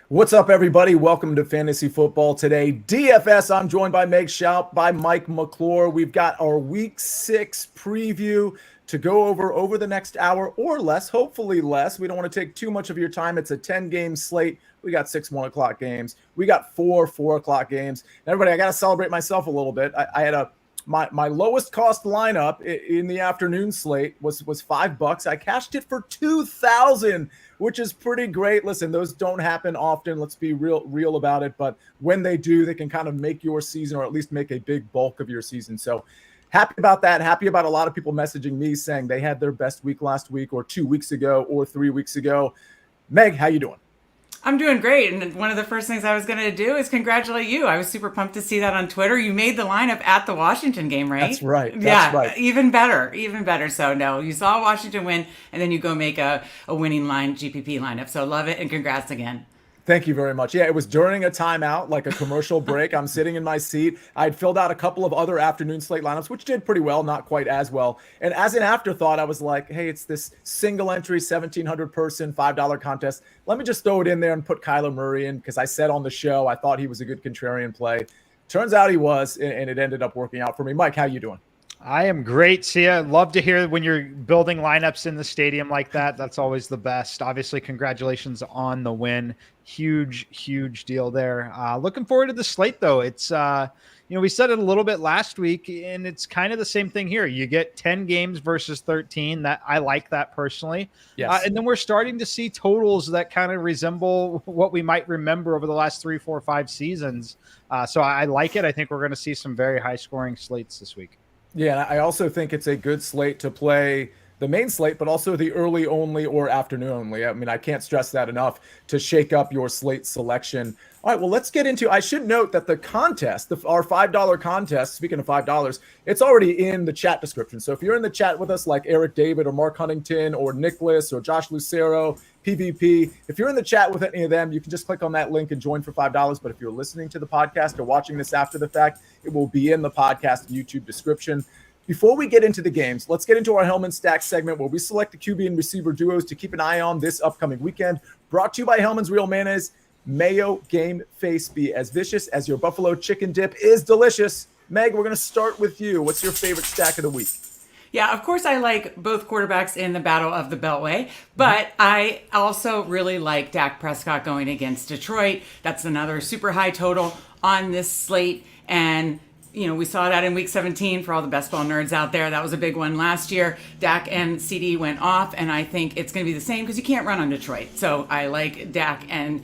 What's up, everybody? Welcome to Fantasy Football Today. DFS, I'm joined by Meg Shoup, by Mike McClure. We've got our Week 6 preview to go over the next hour or less, hopefully less. We don't want to take too much of your time. It's a 10-game slate. We got 6 1 o'clock games. We got 4 4 o'clock games. And everybody, I got to celebrate myself a little bit. I had my lowest cost lineup in the afternoon slate was $5. I cashed it for 2,000, which is pretty great. Listen, those don't happen often. Let's be real about it. But when they do, they can kind of make your season, or at least make a big bulk of your season. So happy about that. Happy about a lot of people messaging me saying they had their best week last week, or 2 weeks ago, or 3 weeks ago. Meg, how you doing? I'm doing great. And one of the first things I was going to do is congratulate you. I was super pumped to see that on Twitter. You made the lineup at the Washington game, right? That's right. That's right. Even better. So no, you saw Washington win, and then you go make a winning GPP lineup. So love it, and congrats again. Thank you very much. Yeah, it was during a timeout, like a commercial break. I'm sitting in my seat. I'd filled out a couple of other afternoon slate lineups, which did pretty well, not quite as well. And as an afterthought, I was like, hey, it's this single entry, 1,700 person, $5 contest. Let me just throw it in there and put Kyler Murray in, because I said on the show I thought he was a good contrarian play. Turns out he was, and it ended up working out for me. Mike, how you doing? I am great, Sia. Love to hear when you're building lineups in the stadium like that. That's always the best. Obviously, congratulations on the win. Huge deal there. Looking forward to the slate, though. It's, we said it a little bit last week, and it's kind of the same thing here. You get 10 games versus 13. That I like that personally. Yes. And then we're starting to see totals that kind of resemble what we might remember over the last 3, 4, 5 seasons. So I like it. I think we're going to see some very high-scoring slates this week. Yeah, I also think it's a good slate to play the main slate, but also the early only or afternoon only. I mean, I can't stress that enough to shake up your slate selection. All right, well, let's get into, I should note that the contest, our $5 contest, speaking of $5, it's already in the chat description. So if you're in the chat with us, like Eric David or Mark Huntington or Nicholas or Josh Lucero, PvP, if you're in the chat with any of them, you can just click on that link and join for $5. But if you're listening to the podcast or watching this after the fact, it will be in the podcast YouTube description. Before we get into the games, let's get into our Hellman Stack segment, where we select the QB and receiver duos to keep an eye on this upcoming weekend. Brought to you by Hellman's Real Mayonnaise. Mayo game face, be as vicious as your buffalo chicken dip is delicious. Meg, we're going to start with you. What's your favorite stack of the week? Yeah, of course I like both quarterbacks in the Battle of the Beltway, but I also really like Dak Prescott going against Detroit. That's another super high total on this slate, and we saw that in Week 17 for all the best ball nerds out there. That was a big one last year. Dak and CD went off, and I think it's going to be the same because you can't run on Detroit. So I like Dak and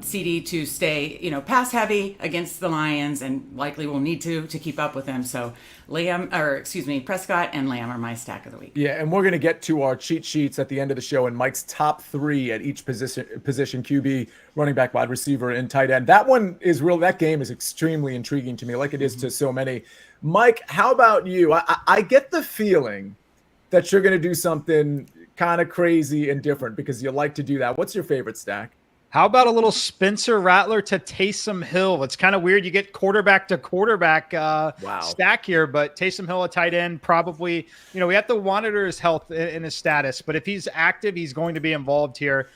CD to stay, pass heavy against the Lions, and likely will need to keep up with them. So Prescott and Lamb are my stack of the week. Yeah, and we're going to get to our cheat sheets at the end of the show and Mike's top 3 at each position: QB, running back, wide receiver, and tight end. That one is real. That game is extremely intriguing to me, like it is to so many. Mike, how about you? I get the feeling that you're going to do something kind of crazy and different because you like to do that. What's your favorite stack? How about a little Spencer Rattler to Taysom Hill? It's kind of weird. You get quarterback to quarterback stack here, but Taysom Hill, a tight end, probably, we have to monitor his health and his status, but if he's active, he's going to be involved here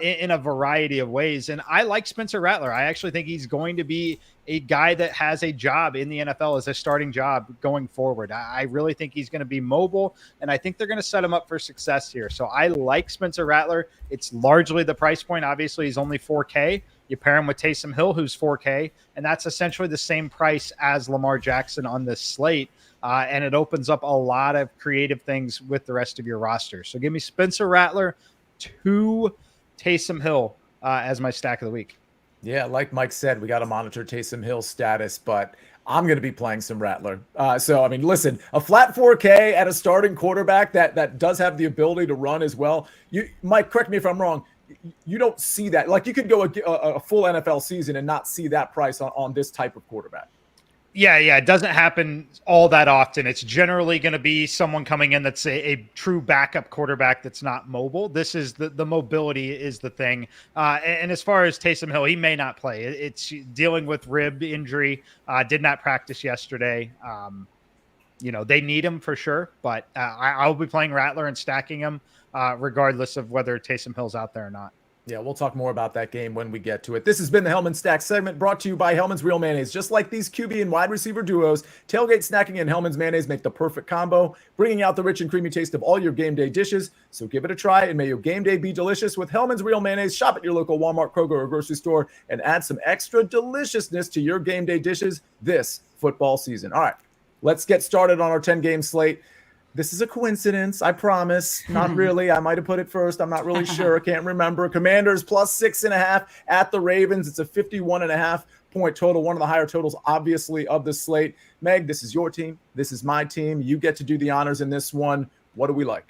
in a variety of ways. And I like Spencer Rattler. I actually think he's going to be a guy that has a job in the NFL as a starting job going forward. I really think he's going to be mobile, and I think they're going to set him up for success here. So I like Spencer Rattler. It's largely the price point. Obviously, he's only $4K. You pair him with Taysom Hill, who's $4K, and that's essentially the same price as Lamar Jackson on this slate. And it opens up a lot of creative things with the rest of your roster. So give me Spencer Rattler to Taysom Hill as my stack of the week. Yeah, like Mike said, we got to monitor Taysom Hill's status, but I'm going to be playing some Rattler. So, I mean, listen, a flat 4K at a starting quarterback that does have the ability to run as well. Mike, correct me if I'm wrong. You don't see that. Like, you could go a full NFL season and not see that price on this type of quarterback. Yeah. It doesn't happen all that often. It's generally going to be someone coming in that's a true backup quarterback that's not mobile. This is the mobility is the thing. And as far as Taysom Hill, he may not play. It's dealing with rib injury. Did not practice yesterday. They need him for sure, but I'll be playing Rattler and stacking him regardless of whether Taysom Hill's out there or not. Yeah, we'll talk more about that game when we get to it. This has been the Hellman Stack segment brought to you by Hellman's Real Mayonnaise. Just like these QB and wide receiver duos, tailgate snacking and Hellman's Mayonnaise make the perfect combo, bringing out the rich and creamy taste of all your game day dishes. So give it a try and may your game day be delicious with Hellman's Real Mayonnaise. Shop at your local Walmart, Kroger, or grocery store and add some extra deliciousness to your game day dishes this football season. All right, let's get started on our 10-game slate. This is a coincidence, I promise. Not really. I might have put it first. I'm not really sure. Can't remember. Commanders plus 6.5 at the Ravens. It's a 51.5 point total. One of the higher totals, obviously, of the slate. Meg, this is your team. This is my team. You get to do the honors in this one. What do we like?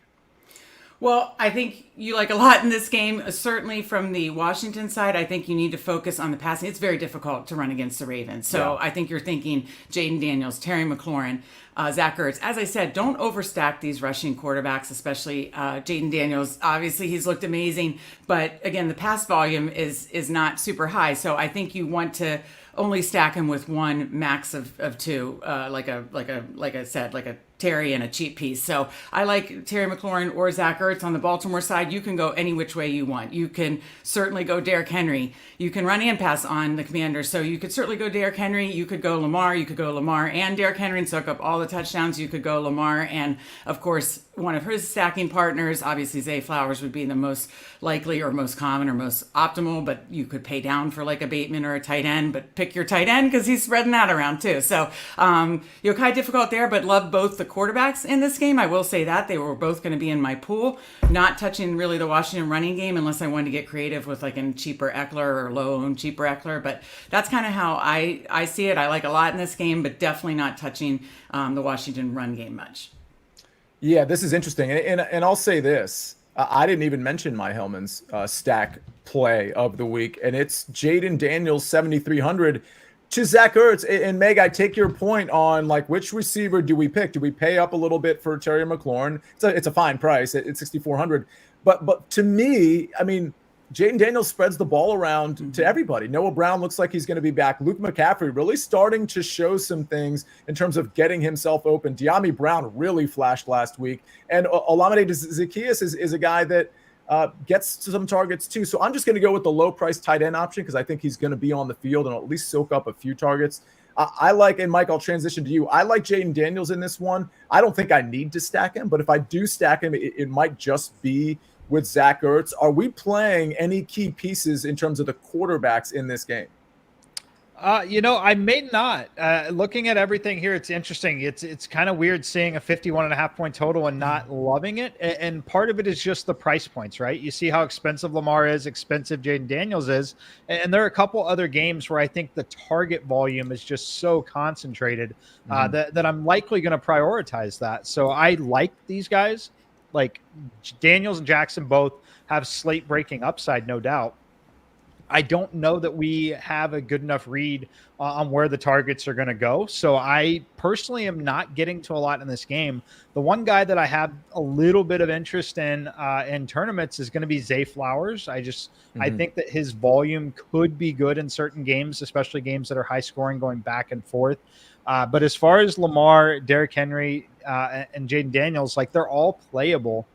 Well, I think you like a lot in this game. Certainly from the Washington side, I think you need to focus on the passing. It's very difficult to run against the Ravens. So yeah. I think you're thinking Jaden Daniels, Terry McLaurin, Zach Ertz. As I said, don't overstack these rushing quarterbacks, especially Jaden Daniels. Obviously, he's looked amazing. But again, the pass volume is not super high. So I think you want to only stack him with one max of two, like I said, like a Terry and a cheap piece. So I like Terry McLaurin or Zach Ertz. On the Baltimore side, you can go any which way you want. You can certainly go Derrick Henry. You can run and pass on the Commanders. So you could certainly go Derrick Henry. You could go Lamar. You could go Lamar and Derrick Henry and soak up all the touchdowns. You could go Lamar. And of course, one of his stacking partners, obviously Zay Flowers would be the most likely or most common or most optimal, but you could pay down for like a Bateman or a tight end, but pick your tight end because he's spreading that around too. So, kind of difficult there, but love both the quarterbacks in this game. I will say that they were both going to be in my pool, not touching really the Washington running game unless I wanted to get creative with like a cheaper Eckler or low-owned cheaper Eckler. But that's kind of how I see it. I like a lot in this game, but definitely not touching the Washington run game much. Yeah, this is interesting. And I'll say this. I didn't even mention my Hellman's stack play of the week, and it's Jaden Daniels 7,300 to Zach Ertz. And Meg, I take your point on like which receiver do we pick? Do we pay up a little bit for Terry McLaurin? It's a fine price at 6,400. But to me, I mean, Jaden Daniels spreads the ball around to everybody. Noah Brown looks like he's going to be back. Luke McCaffrey really starting to show some things in terms of getting himself open. De'Ami Brown really flashed last week. And Olamide Zaccheaus is a guy that gets some targets too. So I'm just going to go with the low-priced tight end option because I think he's going to be on the field and at least soak up a few targets. I like, and Mike, I'll transition to you. I like Jaden Daniels in this one. I don't think I need to stack him, but if I do stack him, it might just be with Zach Ertz. Are we playing any key pieces in terms of the quarterbacks in this game? I may not. Looking at everything here, it's interesting. It's kind of weird seeing a 51.5 point total and not loving it. And part of it is just the price points, right? You see how expensive Lamar is, expensive Jaden Daniels is. And there are a couple other games where I think the target volume is just so concentrated that I'm likely going to prioritize that. So I like these guys. Like Daniels and Jackson both have slate breaking upside, no doubt. I don't know that we have a good enough read on where the targets are going to go. So I personally am not getting to a lot in this game. The one guy that I have a little bit of interest in tournaments is going to be Zay Flowers. I think that his volume could be good in certain games, especially games that are high scoring going back and forth. But as far as Lamar, Derrick Henry, and Jaden Daniels, like they're all playable.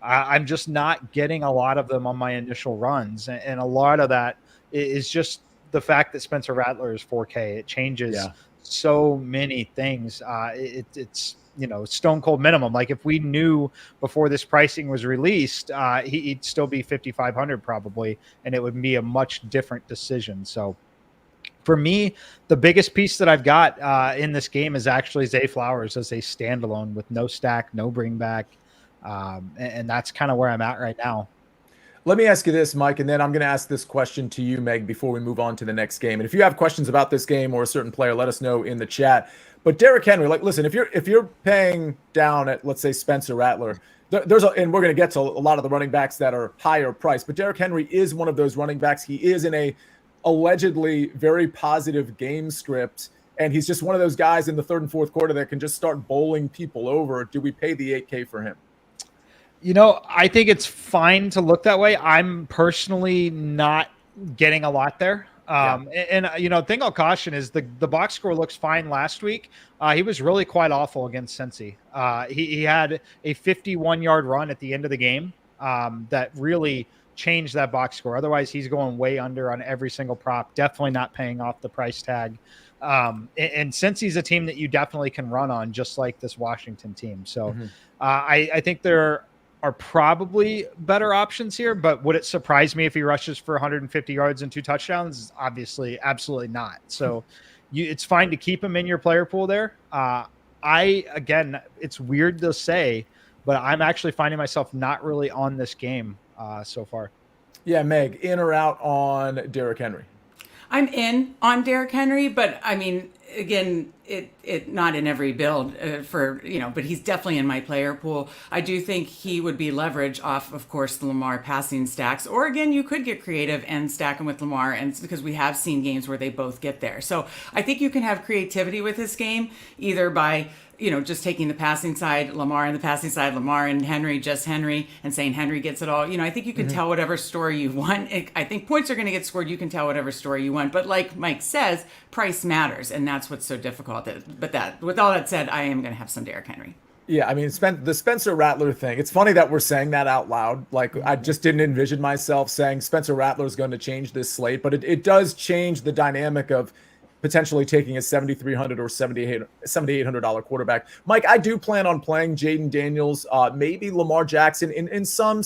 I'm just not getting a lot of them on my initial runs. And a lot of that is just the fact that Spencer Rattler is 4K. It changes so many things. It's stone cold minimum. Like if we knew before this pricing was released, he'd still be 5,500 probably, and it would be a much different decision. So for me, the biggest piece that I've got in this game is actually Zay Flowers as a standalone with no stack, no bring back. And that's kind of where I'm at right now. Let me ask you this, Mike, and then I'm going to ask this question to you, Meg, before we move on to the next game. And if you have questions about this game or a certain player, let us know in the chat. But Derrick Henry, like, listen, if you're paying down at, let's say, Spencer Rattler, and we're going to get to a lot of the running backs that are higher priced, but Derrick Henry is one of those running backs. He is in a allegedly very positive game script, and he's just one of those guys in the third and fourth quarter that can just start bowling people over. Do we pay the $8K for him? I think it's fine to look that way. I'm personally not getting a lot there. Thing I'll caution is the box score looks fine last week. He was really quite awful against Cincy. He had a 51-yard run at the end of the game that really change that box score. Otherwise, he's going way under on every single prop. Definitely not paying off the price tag. And since he's a team that you definitely can run on, just like this Washington team. So I think there are probably better options here, but would it surprise me if he rushes for 150 yards and 2 touchdowns? Obviously, absolutely not. So it's fine to keep him in your player pool there. Again, it's weird to say, but I'm actually finding myself not really on this game so far. Yeah, Meg, in or out on Derrick Henry? I'm in on Derrick Henry, but I mean, again, it not in every build but he's definitely in my player pool. I do think he would be leverage off, of course, the Lamar passing stacks. Or again, you could get creative and stack him with Lamar, and because we have seen games where they both get there. So I think you can have creativity with this game, either by just taking the passing side, Lamar and the passing side, Lamar and Henry, just Henry, and saying Henry gets it all. I think you can tell whatever story you want. I think points are going to get scored. You can tell whatever story you want. But like Mike says, price matters, and that's what's so difficult. But with all that said, I am going to have some Derrick Henry. Yeah, I mean, the Spencer Rattler thing, it's funny that we're saying that out loud. Like, I just didn't envision myself saying Spencer Rattler is going to change this slate, but it does change the dynamic of potentially taking a $7,300 or $7,800 quarterback. Mike, I do plan on playing Jaden Daniels, maybe Lamar Jackson in some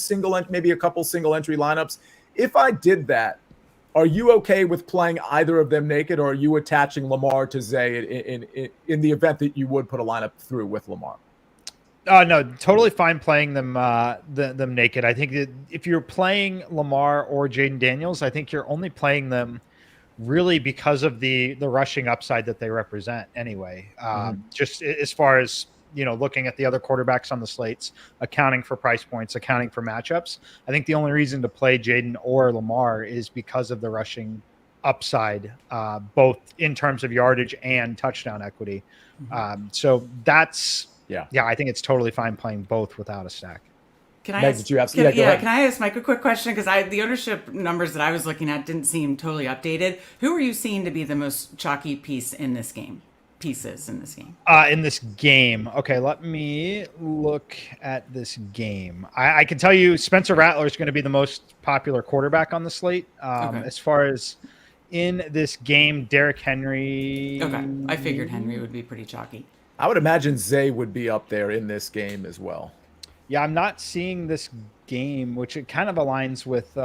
maybe a couple single entry lineups. If I did that, are you okay with playing either of them naked, or are you attaching Lamar to Zay in the event that you would put a lineup through with Lamar? No, totally fine playing them them naked. I think that if you're playing Lamar or Jaden Daniels, I think you're only playing them really because of the rushing upside that they represent anyway. Just as far as, looking at the other quarterbacks on the slates, accounting for price points, accounting for matchups, I think the only reason to play Jaden or Lamar is because of the rushing upside, both in terms of yardage and touchdown equity. So that's, I think it's totally fine playing both without a stack. Can I Meg, ask, go ahead. Can I ask Mike a quick question? Because the ownership numbers that I was looking at didn't seem totally updated. Who are you seeing to be the most chalky pieces in this game? In this game. Okay, let me look at this game. I can tell you Spencer Rattler is going to be the most popular quarterback on the slate. As far as in this game, Derrick Henry. Okay, I figured Henry would be pretty chalky. I would imagine Zay would be up there in this game as well. Yeah, I'm not seeing this game, which it kind of aligns with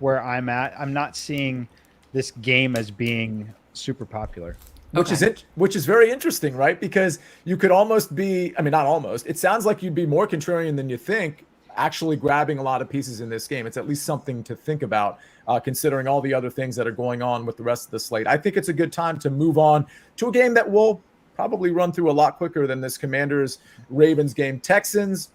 where I'm at. I'm not seeing this game as being super popular. Which is very interesting, right? Because you could almost be, I mean, not almost, it sounds like you'd be more contrarian than you think, actually grabbing a lot of pieces in this game. It's at least something to think about, considering all the other things that are going on with the rest of the slate. I think it's a good time to move on to a game that will probably run through a lot quicker than this Commanders-Ravens game. Texans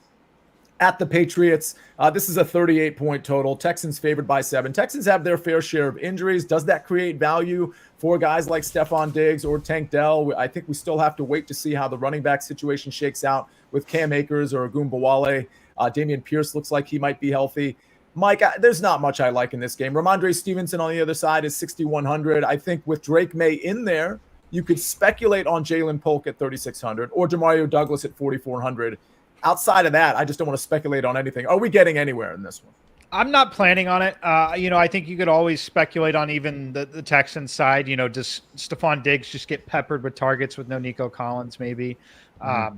at the Patriots. This is a 38-point total. Texans favored by 7. Texans have their fair share of injuries. Does that create value for guys like Stephon Diggs or Tank Dell? I think we still have to wait to see how the running back situation shakes out with Cam Akers or Agumbawale. Dameon Pierce looks like he might be healthy. Mike, there's not much I like in this game. Ramondre Stevenson on the other side is 6,100. I think with Drake May in there, you could speculate on Jalen Polk at 3,600 or Demario Douglas at 4,400. Outside of that, I just don't want to speculate on anything. Are we getting anywhere in this one? I'm not planning on it. I think you could always speculate on even the Texans side. Does Stephon Diggs just get peppered with targets with no Nico Collins maybe? I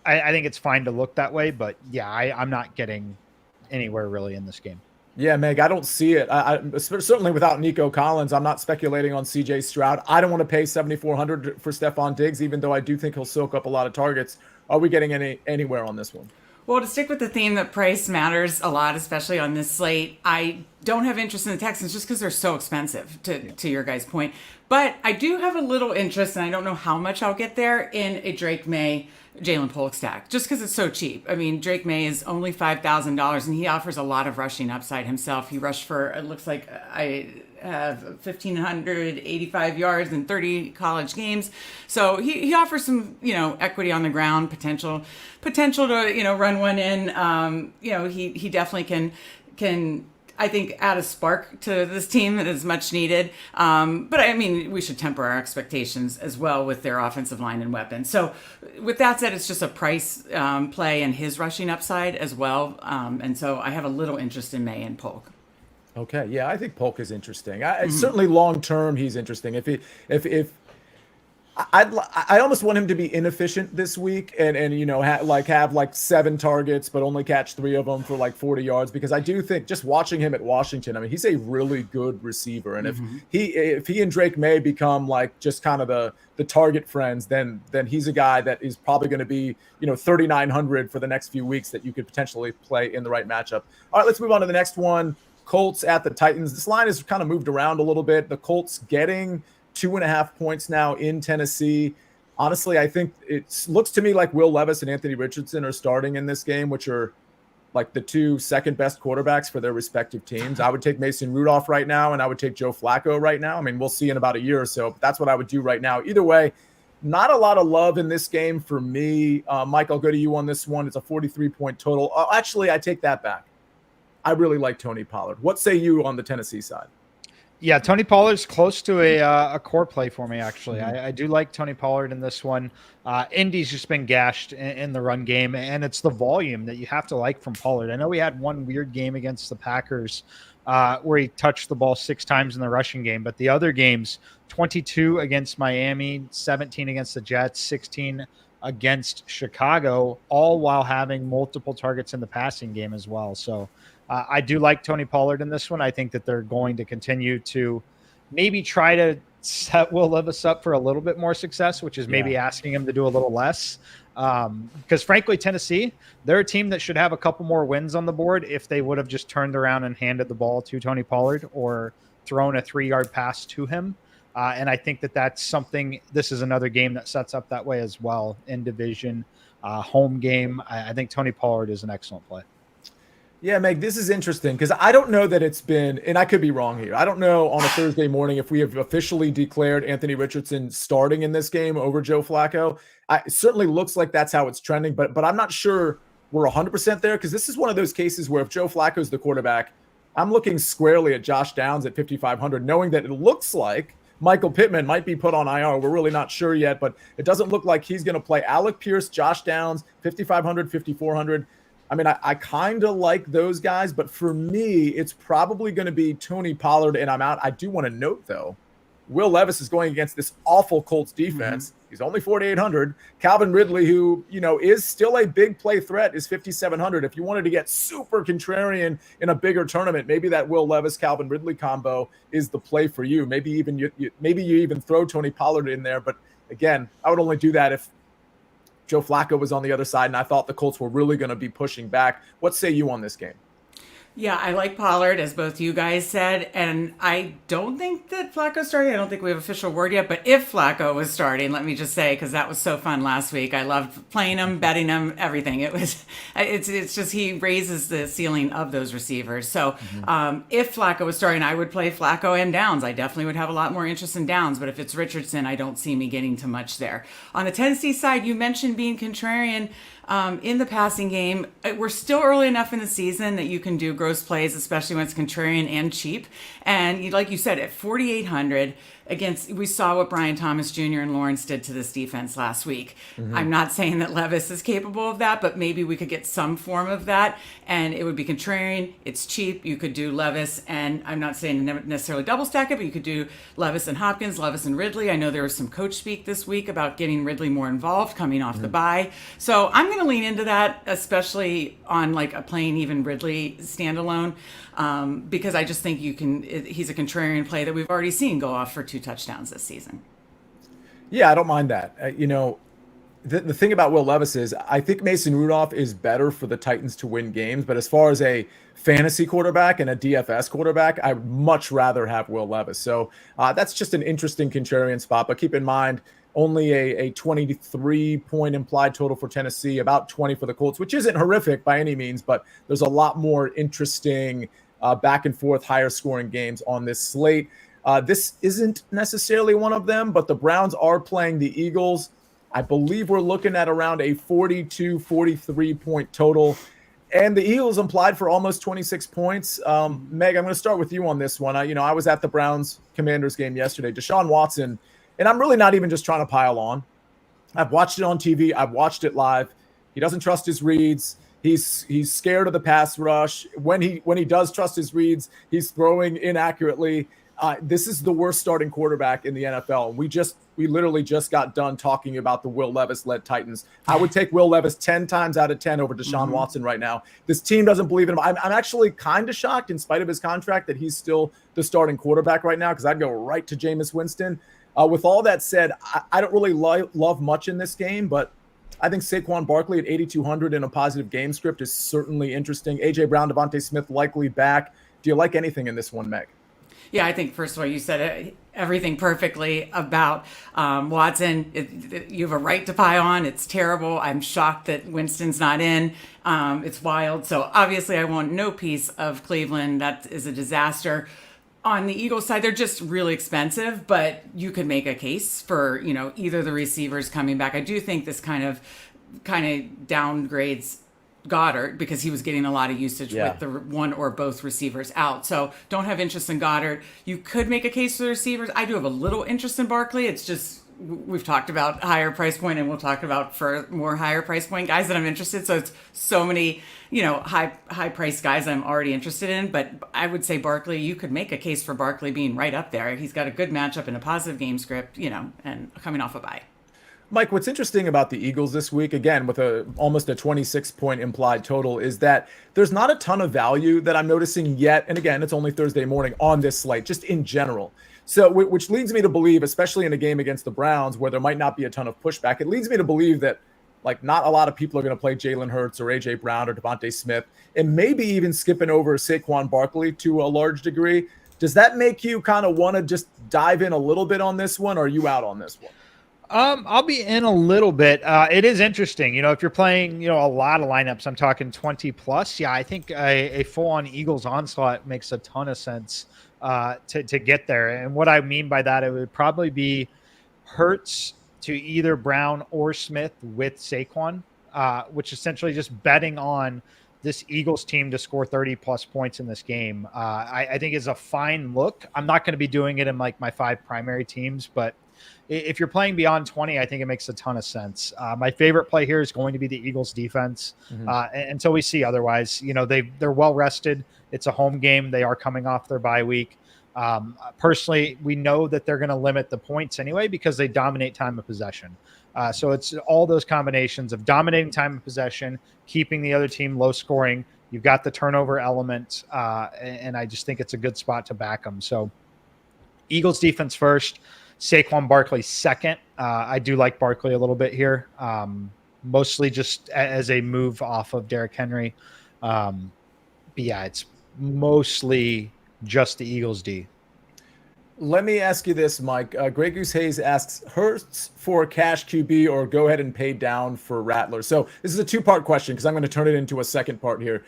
think it's fine to look that way, but yeah, I'm not getting anywhere really in this game. Yeah, Meg, I don't see it. I certainly without Nico Collins, I'm not speculating on CJ Stroud. I don't want to pay $7,400 for Stephon Diggs, even though I do think he'll soak up a lot of targets. Are we getting anywhere on this one? Well, to stick with the theme that price matters a lot, especially on this slate, I don't have interest in the Texans just because they're so expensive, to your guys' point. But I do have a little interest, and I don't know how much I'll get there, in a Drake May Jalen Polk stack, just because it's so cheap. I mean, Drake May is only $5,000, and he offers a lot of rushing upside himself. He rushed for, it looks like I have 1,585 yards in 30 college games. So he offers some, equity on the ground, potential to, run one in. He definitely can I think, add a spark to this team that is much needed. But I mean, we should temper our expectations as well with their offensive line and weapons. So with that said, it's just a price play and his rushing upside as well. And so I have a little interest in May and Polk. Okay, yeah, I think Polk is interesting. Certainly long term, he's interesting. I almost want him to be inefficient this week and have like 7 targets but only catch 3 of them for like 40 yards, because I do think just watching him at Washington, I mean, he's a really good receiver, and if he and Drake May become like just kind of the target friends, then he's a guy that is probably going to be 3,900 for the next few weeks that you could potentially play in the right matchup. All right, let's move on to the next one. Colts at the Titans. This line has kind of moved around a little bit. The Colts getting 2.5 points now in Tennessee. Honestly, I think it looks to me like Will Levis and Anthony Richardson are starting in this game, which are like the 2 second best quarterbacks for their respective teams. I would take Mason Rudolph right now, and I would take Joe Flacco right now. I mean, we'll see in about a year or so, but that's what I would do right now. Either way, not a lot of love in this game for me. Mike, I'll go to you on this one. It's a 43-point total. Actually, I take that back. I really like Tony Pollard. What say you on the Tennessee side? Yeah, Tony Pollard's close to a core play for me, actually. I do like Tony Pollard in this one. Indy's just been gashed in the run game, and it's the volume that you have to like from Pollard. I know we had one weird game against the Packers where he touched the ball 6 times in the rushing game, but the other games, 22 against Miami, 17 against the Jets, 16 against Chicago, all while having multiple targets in the passing game as well. So I do like Tony Pollard in this one. I think that they're going to continue to maybe try to set Will Levis up for a little bit more success, which is maybe asking him to do a little less. Because frankly, Tennessee, they're a team that should have a couple more wins on the board if they would have just turned around and handed the ball to Tony Pollard or thrown a 3-yard pass to him. And I think that that's something, this is another game that sets up that way as well in division, home game. I think Tony Pollard is an excellent play. Yeah, Meg, this is interesting because I don't know that it's been, and I could be wrong here. I don't know on a Thursday morning if we have officially declared Anthony Richardson starting in this game over Joe Flacco. It certainly looks like that's how it's trending, but I'm not sure we're 100% there, because this is one of those cases where if Joe Flacco's the quarterback, I'm looking squarely at Josh Downs at 5,500, knowing that it looks like Michael Pittman might be put on IR. We're really not sure yet, but it doesn't look like he's going to play. Alec Pierce, Josh Downs, 5,500, 5,400. I mean, I kind of like those guys, but for me, it's probably going to be Tony Pollard, and I'm out. I do want to note, though, Will Levis is going against this awful Colts defense. He's only 4,800. Calvin Ridley, who, is still a big play threat, is 5,700. If you wanted to get super contrarian in a bigger tournament, maybe that Will Levis, Calvin Ridley combo is the play for you. Maybe you even throw Tony Pollard in there. But again, I would only do that if Joe Flacco was on the other side, and I thought the Colts were really going to be pushing back. What say you on this game? Yeah, I like Pollard, as both you guys said, and I don't think that Flacco's starting. I don't think we have official word yet, but if Flacco was starting, let me just say, because that was so fun last week. I loved playing him, betting him, everything. It's just he raises the ceiling of those receivers. So if Flacco was starting, I would play Flacco and Downs. I definitely would have a lot more interest in Downs, but if it's Richardson, I don't see me getting too much there. On the Tennessee side, you mentioned being contrarian. In the passing game, we're still early enough in the season that you can do gross plays, especially when it's contrarian and cheap. And like you said, at 4,800 we saw what Brian Thomas Jr. and Lawrence did to this defense last week. I'm not saying that Levis is capable of that, but maybe we could get some form of that, and it would be contrarian. It's cheap. You could do Levis, and I'm not saying necessarily double stack it, but you could do Levis and Hopkins, Levis and Ridley. I know there was some coach speak this week about getting Ridley more involved coming off the bye. So I'm going to lean into that, especially on like a plain even Ridley standalone, because I just think he's a contrarian play that we've already seen go off for 2 touchdowns this season. Yeah, I don't mind that. The thing about Will Levis is I think Mason Rudolph is better for the Titans to win games, but as far as a fantasy quarterback and a DFS quarterback, I would much rather have Will Levis. So that's just an interesting contrarian spot, but keep in mind, only a 23-point implied total for Tennessee, about 20 for the Colts, which isn't horrific by any means, but there's a lot more interesting back and forth, higher scoring games on this slate. This isn't necessarily one of them, but the Browns are playing the Eagles. I believe we're looking at around a 42, 43-point total. And the Eagles implied for almost 26 points. Meg, I'm going to start with you on this one. I was at the Browns-Commanders game yesterday. Deshaun Watson, and I'm really not even just trying to pile on. I've watched it on TV. I've watched it live. He doesn't trust his reads. He's scared of the pass rush. When he does trust his reads, he's throwing inaccurately. This is the worst starting quarterback in the NFL. We literally just got done talking about the Will Levis-led Titans. I would take Will Levis 10 times out of 10 over Deshaun Watson right now. This team doesn't believe in him. I'm actually kind of shocked, in spite of his contract, that he's still the starting quarterback right now, because I'd go right to Jameis Winston. With all that said, I don't really love much in this game, but I think Saquon Barkley at 8,200 in a positive game script is certainly interesting. A.J. Brown, Devontae Smith likely back. Do you like anything in this one, Meg? Yeah, I think, first of all, you said everything perfectly about Watson. You have a right to pile on. It's terrible. I'm shocked that Winston's not in. It's wild. So obviously I want no piece of Cleveland. That is a disaster. On the Eagles side, they're just really expensive, but you could make a case for, either the receivers coming back. I do think this kind of downgrades Goddard, because he was getting a lot of usage with the one or both receivers out. So don't have interest in Goddard. You could make a case for the receivers. I do have a little interest in Barkley. It's just, we've talked about higher price point, and we'll talk about for more higher price point guys that I'm interested. So it's so many, high price guys I'm already interested in. But I would say Barkley, you could make a case for Barkley being right up there. He's got a good matchup and a positive game script, and coming off a bye. Mike, what's interesting about the Eagles this week, again, with almost a 26-point implied total, is that there's not a ton of value that I'm noticing yet. And again, it's only Thursday morning on this slate, just in general. So, which leads me to believe, especially in a game against the Browns, where there might not be a ton of pushback, it leads me to believe that, not a lot of people are going to play Jalen Hurts or A.J. Brown or Devontae Smith, and maybe even skipping over Saquon Barkley to a large degree. Does that make you kind of want to just dive in a little bit on this one, or are you out on this one? I'll be in a little bit. It is interesting. If you're playing, a lot of lineups, I'm talking 20 plus. Yeah, I think a full-on Eagles onslaught makes a ton of sense to get there. And what I mean by that, it would probably be Hurts to either Brown or Smith with Saquon, which essentially just betting on this Eagles team to score 30 plus points in this game. I think is a fine look. I'm not going to be doing it in my 5 primary teams, but if you're playing beyond 20, I think it makes a ton of sense. My favorite play here is going to be the Eagles defense until we see otherwise. They're well rested. It's a home game. They are coming off their bye week. Personally, we know that they're going to limit the points anyway because they dominate time of possession. So it's all those combinations of dominating time of possession, keeping the other team low scoring. You've got the turnover element, and I just think it's a good spot to back them. So Eagles defense first. Saquon Barkley second. I do like Barkley a little bit here, mostly just as a move off of Derrick Henry. But yeah, it's mostly just the Eagles D. Let me ask you this, Mike. Grey Goose Hayes asks, Hurts for cash QB or go ahead and pay down for Rattler? So this is a 2-part question because I'm going to turn it into a second part here.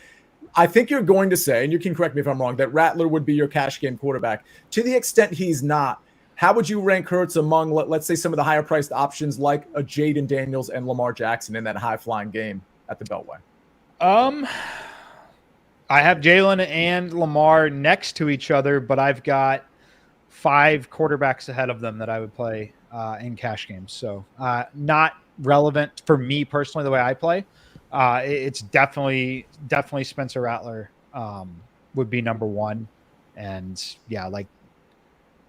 I think you're going to say, and you can correct me if I'm wrong, that Rattler would be your cash game quarterback. To the extent he's not, how would you rank Hurts among, let's say, some of the higher priced options like a Jaden Daniels and Lamar Jackson in that high flying game at the Beltway? I have Jalen and Lamar next to each other, but I've got 5 quarterbacks ahead of them that I would play in cash games. So not relevant for me personally the way I play. It's definitely Spencer Rattler would be number 1. And yeah,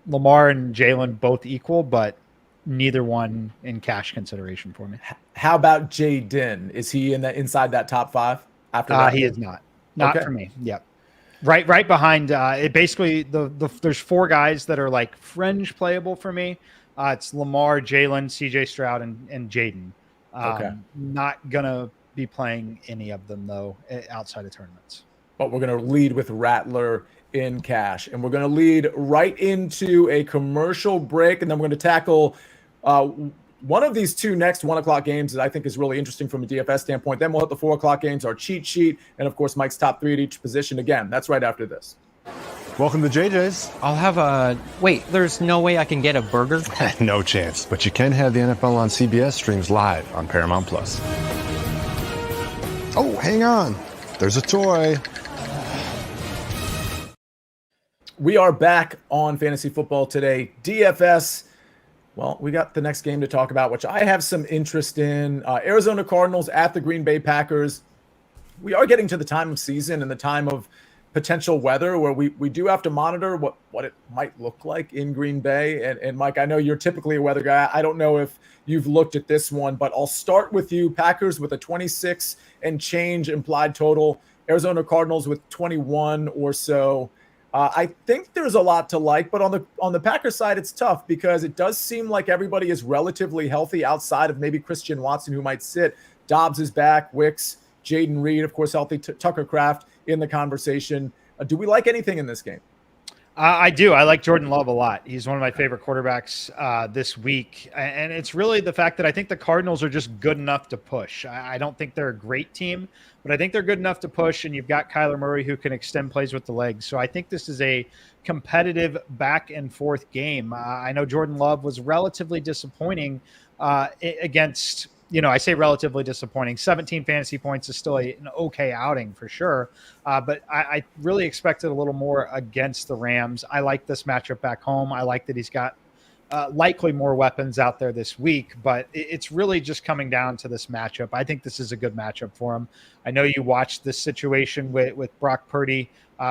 Lamar and Jalen both equal, but neither one in cash consideration for me. How about Jaden? Is he inside that top 5 after that? He is not okay. For me. Yep. Right behind it. Basically there's 4 guys that are fringe playable for me. It's Lamar, Jalen, CJ Stroud, and Jaden. Not gonna be playing any of them though outside of tournaments. But we're gonna lead with Rattler in cash, and we're going to lead right into a commercial break, and then we're going to tackle one of these 2 next 1 o'clock games that I think is really interesting from a DFS standpoint. Then we'll hit the 4 o'clock games, our cheat sheet, and of course Mike's top 3 at each position. Again, that's right after this. Welcome to JJ's. I'll have a... Wait, there's no way I can get a burger? No chance, but you can have the NFL on CBS streams live on Paramount+. Oh, hang on. There's a toy. We are back on Fantasy Football Today. DFS. Well, we got the next game to talk about, which I have some interest in. Arizona Cardinals at the Green Bay Packers. We are getting to the time of season and the time of potential weather where we do have to monitor what it might look like in Green Bay. And Mike, I know you're typically a weather guy. I don't know if you've looked at this one, but I'll start with you. Packers with a 26 and change implied total. Arizona Cardinals with 21 or so. I think there's a lot to like, but on the Packers side, it's tough because it does seem like everybody is relatively healthy outside of maybe Christian Watson, who might sit. Dobbs is back, Wicks, Jaden Reed, of course, healthy. Tucker Kraft in the conversation. Do we like anything in this game? I do. I like Jordan Love a lot. He's one of my favorite quarterbacks this week. And it's really the fact that I think the Cardinals are just good enough to push. I don't think they're a great team, but I think they're good enough to push. And you've got Kyler Murray who can extend plays with the legs. So I think this is a competitive back and forth game. I know Jordan Love was relatively disappointing against, I say relatively disappointing. 17 fantasy points is still an okay outing for sure. But I really expected a little more against the Rams. I like this matchup back home. I like that he's got likely more weapons out there this week, but it's really just coming down to this matchup. I think this is a good matchup for him. I know you watched this situation with Brock Purdy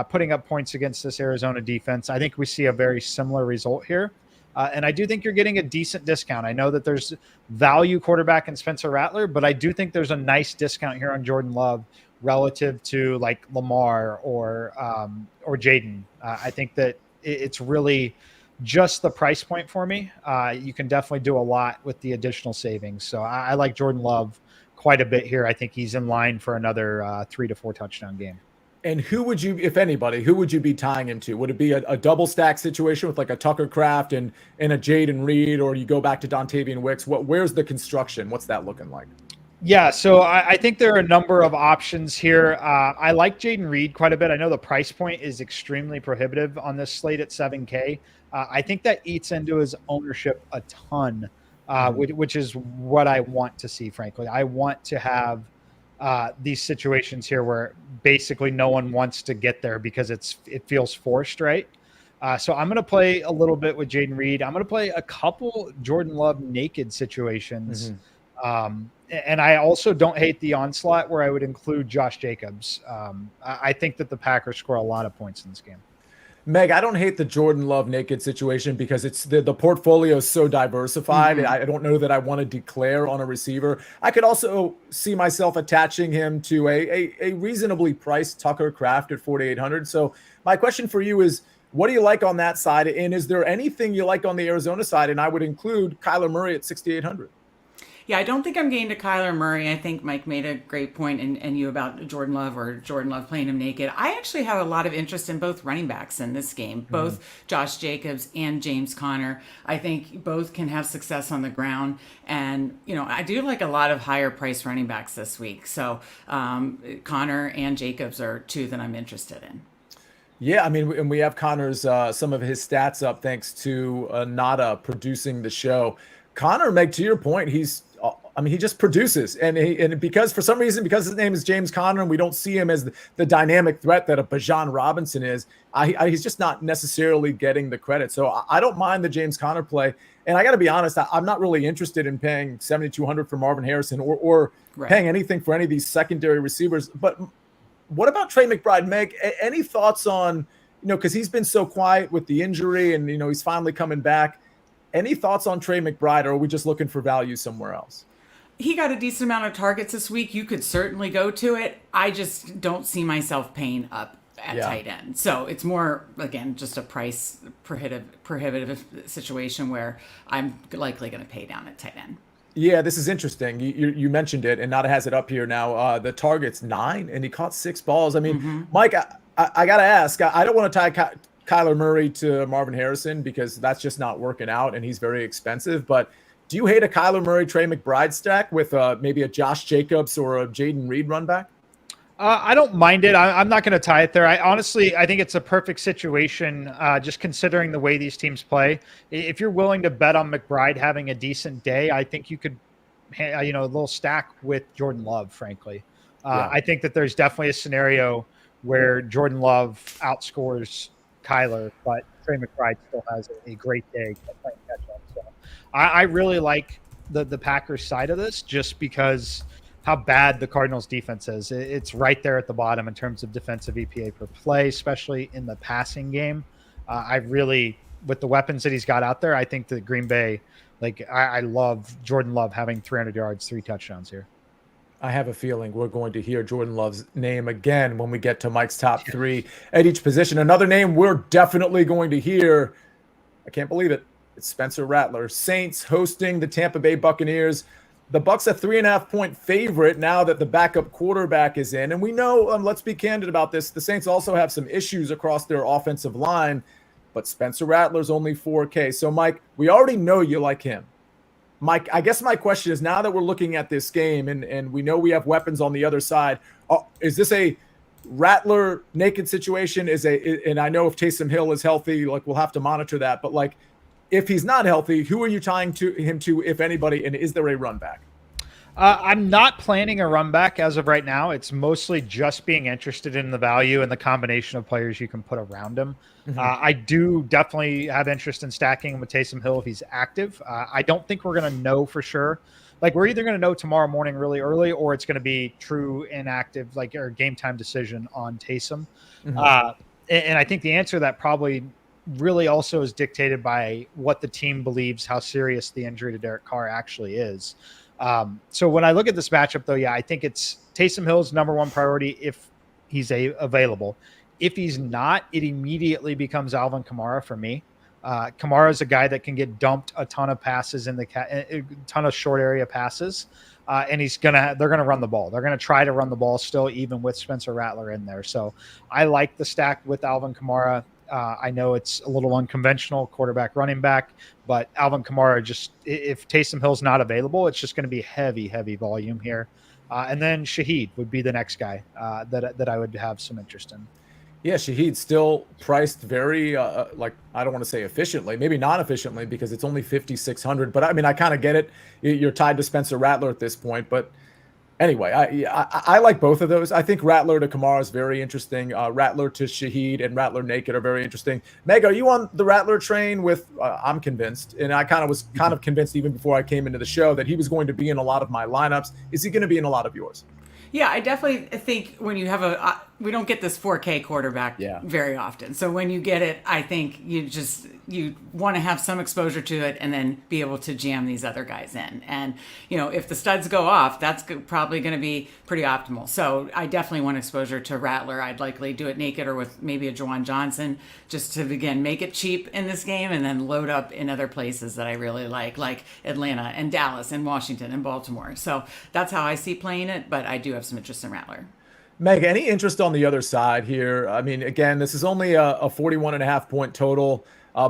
putting up points against this Arizona defense. I think we see a very similar result here. And I do think you're getting a decent discount. I know that there's value quarterback in Spencer Rattler, but I do think there's a nice discount here on Jordan Love relative to like Lamar or Jaden. I think that it's really just the price point for me. You can definitely do a lot with the additional savings. So I like Jordan Love quite a bit here. I think he's in line for another 3 to 4 touchdown game. And who would you, if anybody, who would you be tying him to? Would it be a double stack situation with like a Tucker Kraft and a Jaden Reed, or you go back to Dontavian Wicks? Where's the construction? What's that looking like? Yeah, so I think there are a number of options here. I like Jaden Reed quite a bit. I know the price point is extremely prohibitive on this slate at $7K. I think that eats into his ownership a ton, which is what I want to see, frankly. I want to have these situations here where basically no one wants to get there because it feels forced, right? So I'm going to play a little bit with Jaden Reed. I'm going to play a couple Jordan Love naked situations. And I also don't hate the onslaught where I would include Josh Jacobs. I think that the Packers score a lot of points in this game. Meg, I don't hate the Jordan Love naked situation because it's the portfolio is so diversified. I don't know that I want to declare on a receiver. I could also see myself attaching him to a reasonably priced Tucker Kraft at 4,800. So my question for you is, what do you like on that side? And is there anything you like on the Arizona side? And I would include Kyler Murray at 6,800. Yeah, I don't think I'm getting to Kyler Murray. I think Mike made a great point and you about Jordan Love or Jordan Love playing him naked. I actually have a lot of interest in both running backs in this game, both Josh Jacobs and James Conner. I think both can have success on the ground. And, I do like a lot of higher price running backs this week. So Conner and Jacobs are two that I'm interested in. Yeah, I mean, and we have Conner's some of his stats up thanks to Nada producing the show. Conner, Meg, to your point, he just produces, and because for some reason, because his name is James Conner, and we don't see him as the dynamic threat that a Bijan Robinson is, he's just not necessarily getting the credit. So I don't mind the James Conner play, and I got to be honest, I'm not really interested in paying $7,200 for Marvin Harrison or paying anything for any of these secondary receivers. But what about Trey McBride, Meg? Any thoughts on, because he's been so quiet with the injury, and he's finally coming back. Any thoughts on Trey McBride, or are we just looking for value somewhere else? He got a decent amount of targets this week. You could certainly go to it. I just don't see myself paying up at tight end. So it's more, again, just a price prohibitive situation where I'm likely going to pay down at tight end. Yeah, this is interesting. You mentioned it, and Nada has it up here now. The target's 9, and he caught 6 balls. I mean, Mike, I got to ask, I don't want to tie Kyler Murray to Marvin Harrison because that's just not working out, and he's very expensive. But do you hate a Kyler Murray, Trey McBride stack with maybe a Josh Jacobs or a Jaden Reed run back? I don't mind it. I'm not going to tie it there. I think it's a perfect situation, just considering the way these teams play. If you're willing to bet on McBride having a decent day, I think you could, a little stack with Jordan Love, frankly. I think that there's definitely a scenario where Jordan Love outscores Kyler, but Trey McBride still has a great day playing catch up. So I really like the Packers side of this just because how bad the Cardinals defense is. It's right there at the bottom in terms of defensive EPA per play, especially in the passing game. I really, with the weapons that he's got out there, I think that Green Bay, I love Jordan Love having 300 yards, 3 touchdowns here. I have a feeling we're going to hear Jordan Love's name again when we get to Mike's top 3 at each position. Another name we're definitely going to hear, I can't believe it, it's Spencer Rattler. Saints hosting the Tampa Bay Buccaneers. The Bucs a 3.5-point favorite now that the backup quarterback is in. And we know, let's be candid about this, the Saints also have some issues across their offensive line, but Spencer Rattler's only 4K. So, Mike, we already know you like him. Mike, I guess my question is, now that we're looking at this game and we know we have weapons on the other side, is this a Rattler naked situation? And I know if Taysom Hill is healthy, we'll have to monitor that. But, if he's not healthy, who are you tying him to, if anybody, and is there a run back? I'm not planning a run back as of right now. It's mostly just being interested in the value and the combination of players you can put around him. Mm-hmm. I do definitely have interest in stacking him with Taysom Hill if he's active. I don't think we're going to know for sure. We're either going to know tomorrow morning really early, or it's going to be true inactive, or game time decision on Taysom. Mm-hmm. And I think the answer to that probably really also is dictated by what the team believes how serious the injury to Derek Carr actually is. So when I look at this matchup, though, I think it's Taysom Hill's number one priority if he's available. If he's not, it immediately becomes Alvin Kamara for me. Kamara is a guy that can get dumped a ton of passes a ton of short area passes, and they're gonna run the ball. They're gonna try to run the ball still, even with Spencer Rattler in there. So I like the stack with Alvin Kamara. I know it's a little unconventional, quarterback, running back, but Alvin Kamara, if Taysom Hill's not available, it's just going to be heavy volume here. And then Shaheed would be the next guy that I would have some interest in. Yeah, Shaheed's still priced very, I don't want to say efficiently, maybe not efficiently because it's only 5,600. But I kind of get it. You're tied to Spencer Rattler at this point, but. Anyway, I like both of those. I think Rattler to Kamara is very interesting. Rattler to Shaheed and Rattler naked are very interesting. Meg, are you on the Rattler train with I'm convinced, and I was convinced even before I came into the show that he was going to be in a lot of my lineups. Is he going to be in a lot of yours? Yeah, I definitely think when you have we don't get this 4K quarterback very often. So when you get it, I think you want to have some exposure to it and then be able to jam these other guys in. And, if the studs go off, that's probably going to be pretty optimal. So I definitely want exposure to Rattler. I'd likely do it naked or with maybe a Juwan Johnson just to, again, make it cheap in this game and then load up in other places that I really like Atlanta and Dallas and Washington and Baltimore. So that's how I see playing it, but I do have some interest in Rattler. Meg, any interest on the other side here? Again, this is only a 41.5-point total.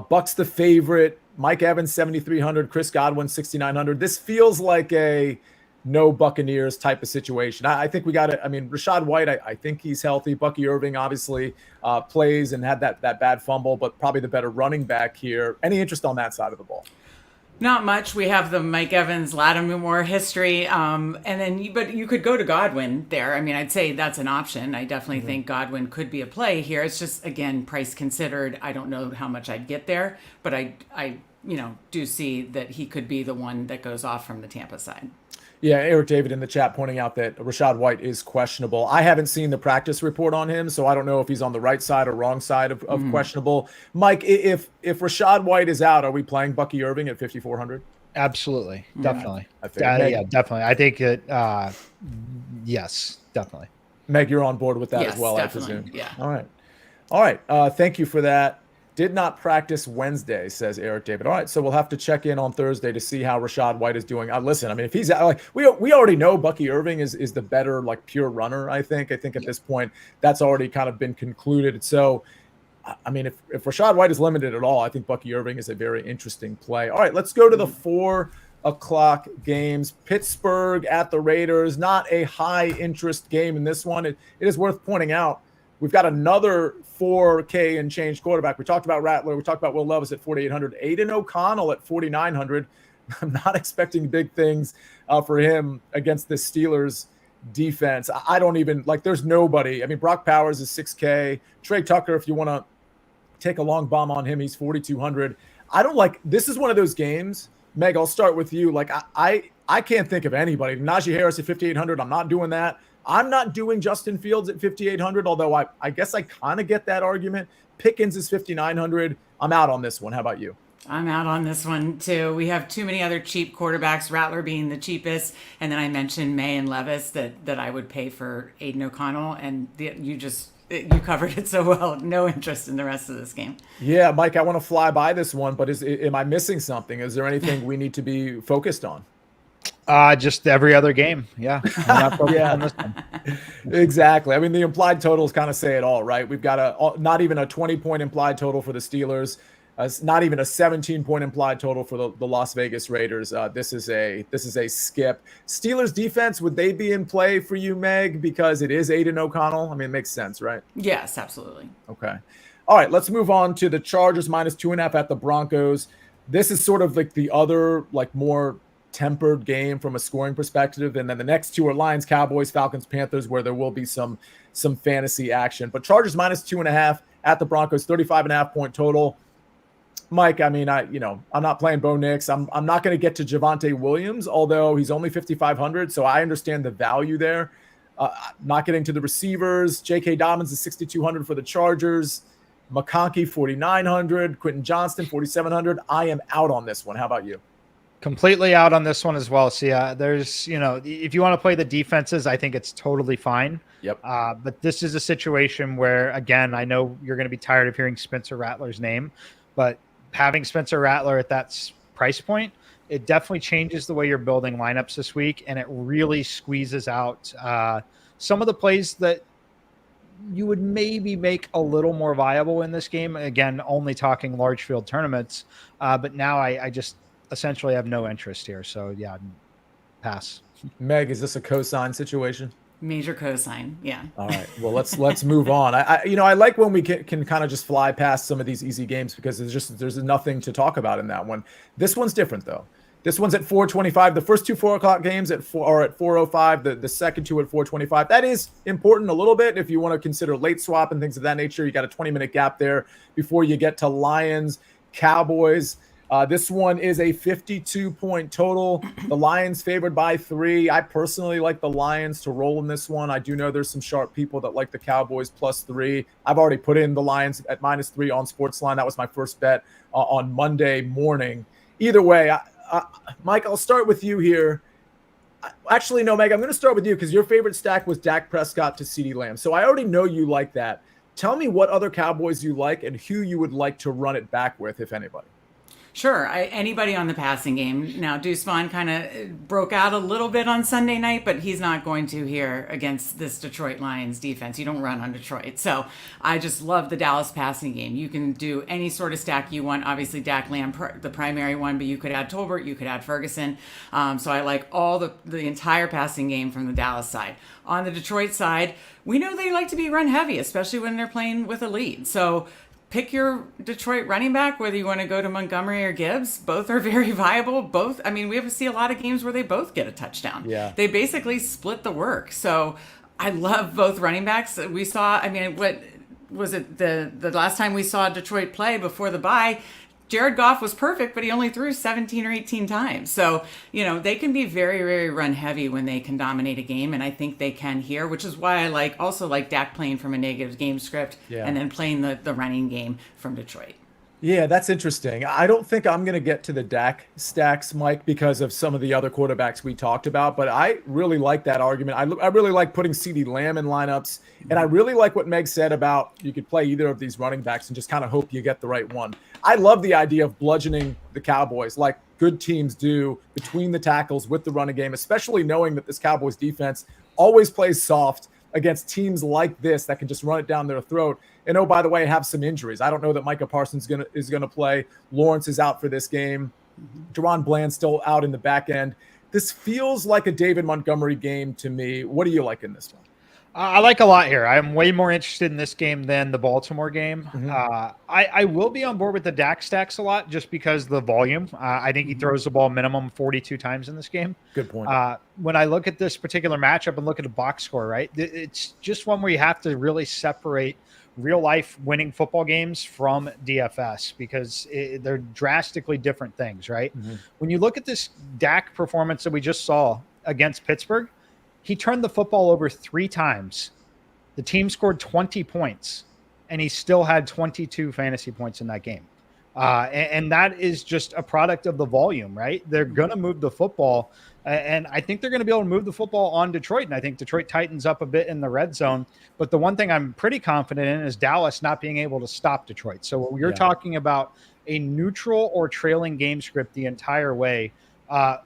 Bucks the favorite. Mike Evans, 7,300. Chris Godwin, 6,900. This feels like a no Buccaneers type of situation. I think we got it. Rachaad White, I think he's healthy. Bucky Irving obviously plays and had that bad fumble, but probably the better running back here. Any interest on that side of the ball? Not much. We have the Mike Evans, Lattimore history. But you could go to Godwin there. I'd say that's an option. I definitely think Godwin could be a play here. It's just, again, price considered. I don't know how much I'd get there, but I do see that he could be the one that goes off from the Tampa side. Yeah, Eric David in the chat pointing out that Rachaad White is questionable. I haven't seen the practice report on him, so I don't know if he's on the right side or wrong side of questionable. Mike, if Rachaad White is out, are we playing Bucky Irving at 5,400? Absolutely. Definitely. Yeah, definitely. I think it, yes, definitely. Meg, you're on board with that as well, definitely. I presume. Yeah. All right. Thank you for that. Did not practice Wednesday, says Eric David. All right, so we'll have to check in on Thursday to see how Rachaad White is doing. Listen, if he's we already know Bucky Irving is the better pure runner. I think at this point that's already kind of been concluded. So, if Rachaad White is limited at all, I think Bucky Irving is a very interesting play. All right, let's go to the 4:00 games. Pittsburgh at the Raiders. Not a high interest game in this one. It is worth pointing out. We've got another 4K and change quarterback. We talked about Rattler. We talked about Will Levis at 4,800. Aiden O'Connell at 4,900. I'm not expecting big things for him against the Steelers defense. I don't even like, there's nobody. I mean, Brock Powers is 6K. Trey Tucker, if you want to take a long bomb on him, he's 4,200. I don't like, this is one of those games. Meg, I'll start with you. Like, I can't think of anybody. Najee Harris at 5,800. I'm not doing that. I'm not doing Justin Fields at 5,800, although I guess I kind of get that argument. Pickens is 5,900. I'm out on this one. How about you? I'm out on this one too. We have too many other cheap quarterbacks, Rattler being the cheapest. And then I mentioned May and Levis that I would pay for Aiden O'Connell. And you covered it so well. No interest in the rest of this game. Yeah, Mike, I want to fly by this one, but am I missing something? Is there anything we need to be focused on? Just every other game. Yeah. I'm not focused on this one. Exactly. I mean, the implied totals kind of say it all, right? We've got not even a 20-point implied total for the Steelers. Not even a 17-point implied total for the Las Vegas Raiders. This is a skip. Steelers defense, would they be in play for you, Meg? Because it is Aiden O'Connell. I mean, it makes sense, right? Yes, absolutely. Okay. All right, let's move on to the Chargers -2.5 at the Broncos. This is sort of like the other, like, more tempered game from a scoring perspective. And then the next two are Lions, Cowboys, Falcons, Panthers, where there will be some fantasy action. But Chargers -2.5 at the Broncos, 35.5-point total. Mike, I mean, I'm not playing Bo Nix. I'm not going to get to Javonte Williams, although he's only 5,500. So I understand the value there. Not getting to the receivers. J.K. Dobbins is 6,200 for the Chargers. McConkey, 4,900. Quentin Johnston, 4,700. I am out on this one. How about you? Completely out on this one as well. Sia, there's, if you want to play the defenses, I think it's totally fine. Yep. But this is a situation where, again, I know you're going to be tired of hearing Spencer Rattler's name, but having Spencer Rattler at that price point, it definitely changes the way you're building lineups this week, and it really squeezes out some of the plays that you would maybe make a little more viable in this game. Again, only talking large field tournaments, but now I just essentially have no interest here. So yeah, pass. Meg, is this a cosign situation? Major cosign, yeah. All right. Well, let's move on. I like when we can kind of just fly past some of these easy games because there's nothing to talk about in that one. This one's different though. This one's at 4:25. The first two 4 o'clock games are at 4:05. The second two at 4:25. That is important a little bit if you want to consider late swap and things of that nature. You got a 20-minute gap there before you get to Lions, Cowboys. This one is a 52-point total. The Lions favored by 3. I personally like the Lions to roll in this one. I do know there's some sharp people that like the Cowboys +3. I've already put in the Lions at -3 on Sportsline. That was my first bet on Monday morning. Either way, Mike, I'll start with you here. Actually, no, Meg, I'm going to start with you because your favorite stack was Dak Prescott to CeeDee Lamb. So I already know you like that. Tell me what other Cowboys you like and who you would like to run it back with, if anybody. Sure. Anybody on the passing game. Now, Deuce Vaughn kind of broke out a little bit on Sunday night, but he's not going to here against this Detroit Lions defense. You don't run on Detroit. So I just love the Dallas passing game. You can do any sort of stack you want. Obviously, Dak Lamb, the primary one, but you could add Tolbert, you could add Ferguson. So I like all the entire passing game from the Dallas side. On the Detroit side, we know they like to be run heavy, especially when they're playing with a lead. So pick your Detroit running back, whether you want to go to Montgomery or Gibbs. Both are very viable. Both, I mean, we see a lot of games where they both get a touchdown. Yeah. They basically split the work. So I love both running backs. We saw, I mean, what was it, the last time we saw Detroit play before the bye, Jared Goff was perfect, but he only threw 17 or 18 times. So, they can be very, very run heavy when they can dominate a game. And I think they can here, which is why I also like Dak playing from a negative game script and then playing the running game from Detroit. Yeah, that's interesting. I don't think I'm going to get to the Dak stacks, Mike, because of some of the other quarterbacks we talked about, but I really like that argument. I really like putting CeeDee Lamb in lineups, and I really like what Meg said about you could play either of these running backs and just kind of hope you get the right one. I love the idea of bludgeoning the Cowboys like good teams do between the tackles with the running game, especially knowing that this Cowboys defense always plays soft against teams like this that can just run it down their throat. And oh, by the way, have some injuries. I don't know that Micah Parsons is gonna play. Lawrence is out for this game. Deron Bland's still out in the back end. This feels like a David Montgomery game to me. What do you like in this one? I like a lot here. I'm way more interested in this game than the Baltimore game. Mm-hmm. I will be on board with the Dak stacks a lot just because the volume. I think he throws the ball minimum 42 times in this game. Good point. When I look at this particular matchup and look at the box score, right, it's just one where you have to really separate real life winning football games from DFS because they're drastically different things, right? Mm-hmm. When you look at this Dak performance that we just saw against Pittsburgh, he turned the football over 3 times. The team scored 20 points, and he still had 22 fantasy points in that game. And that is just a product of the volume, right? They're going to move the football, and I think they're going to be able to move the football on Detroit, and I think Detroit tightens up a bit in the red zone. But the one thing I'm pretty confident in is Dallas not being able to stop Detroit. So you're talking about a neutral or trailing game script the entire way,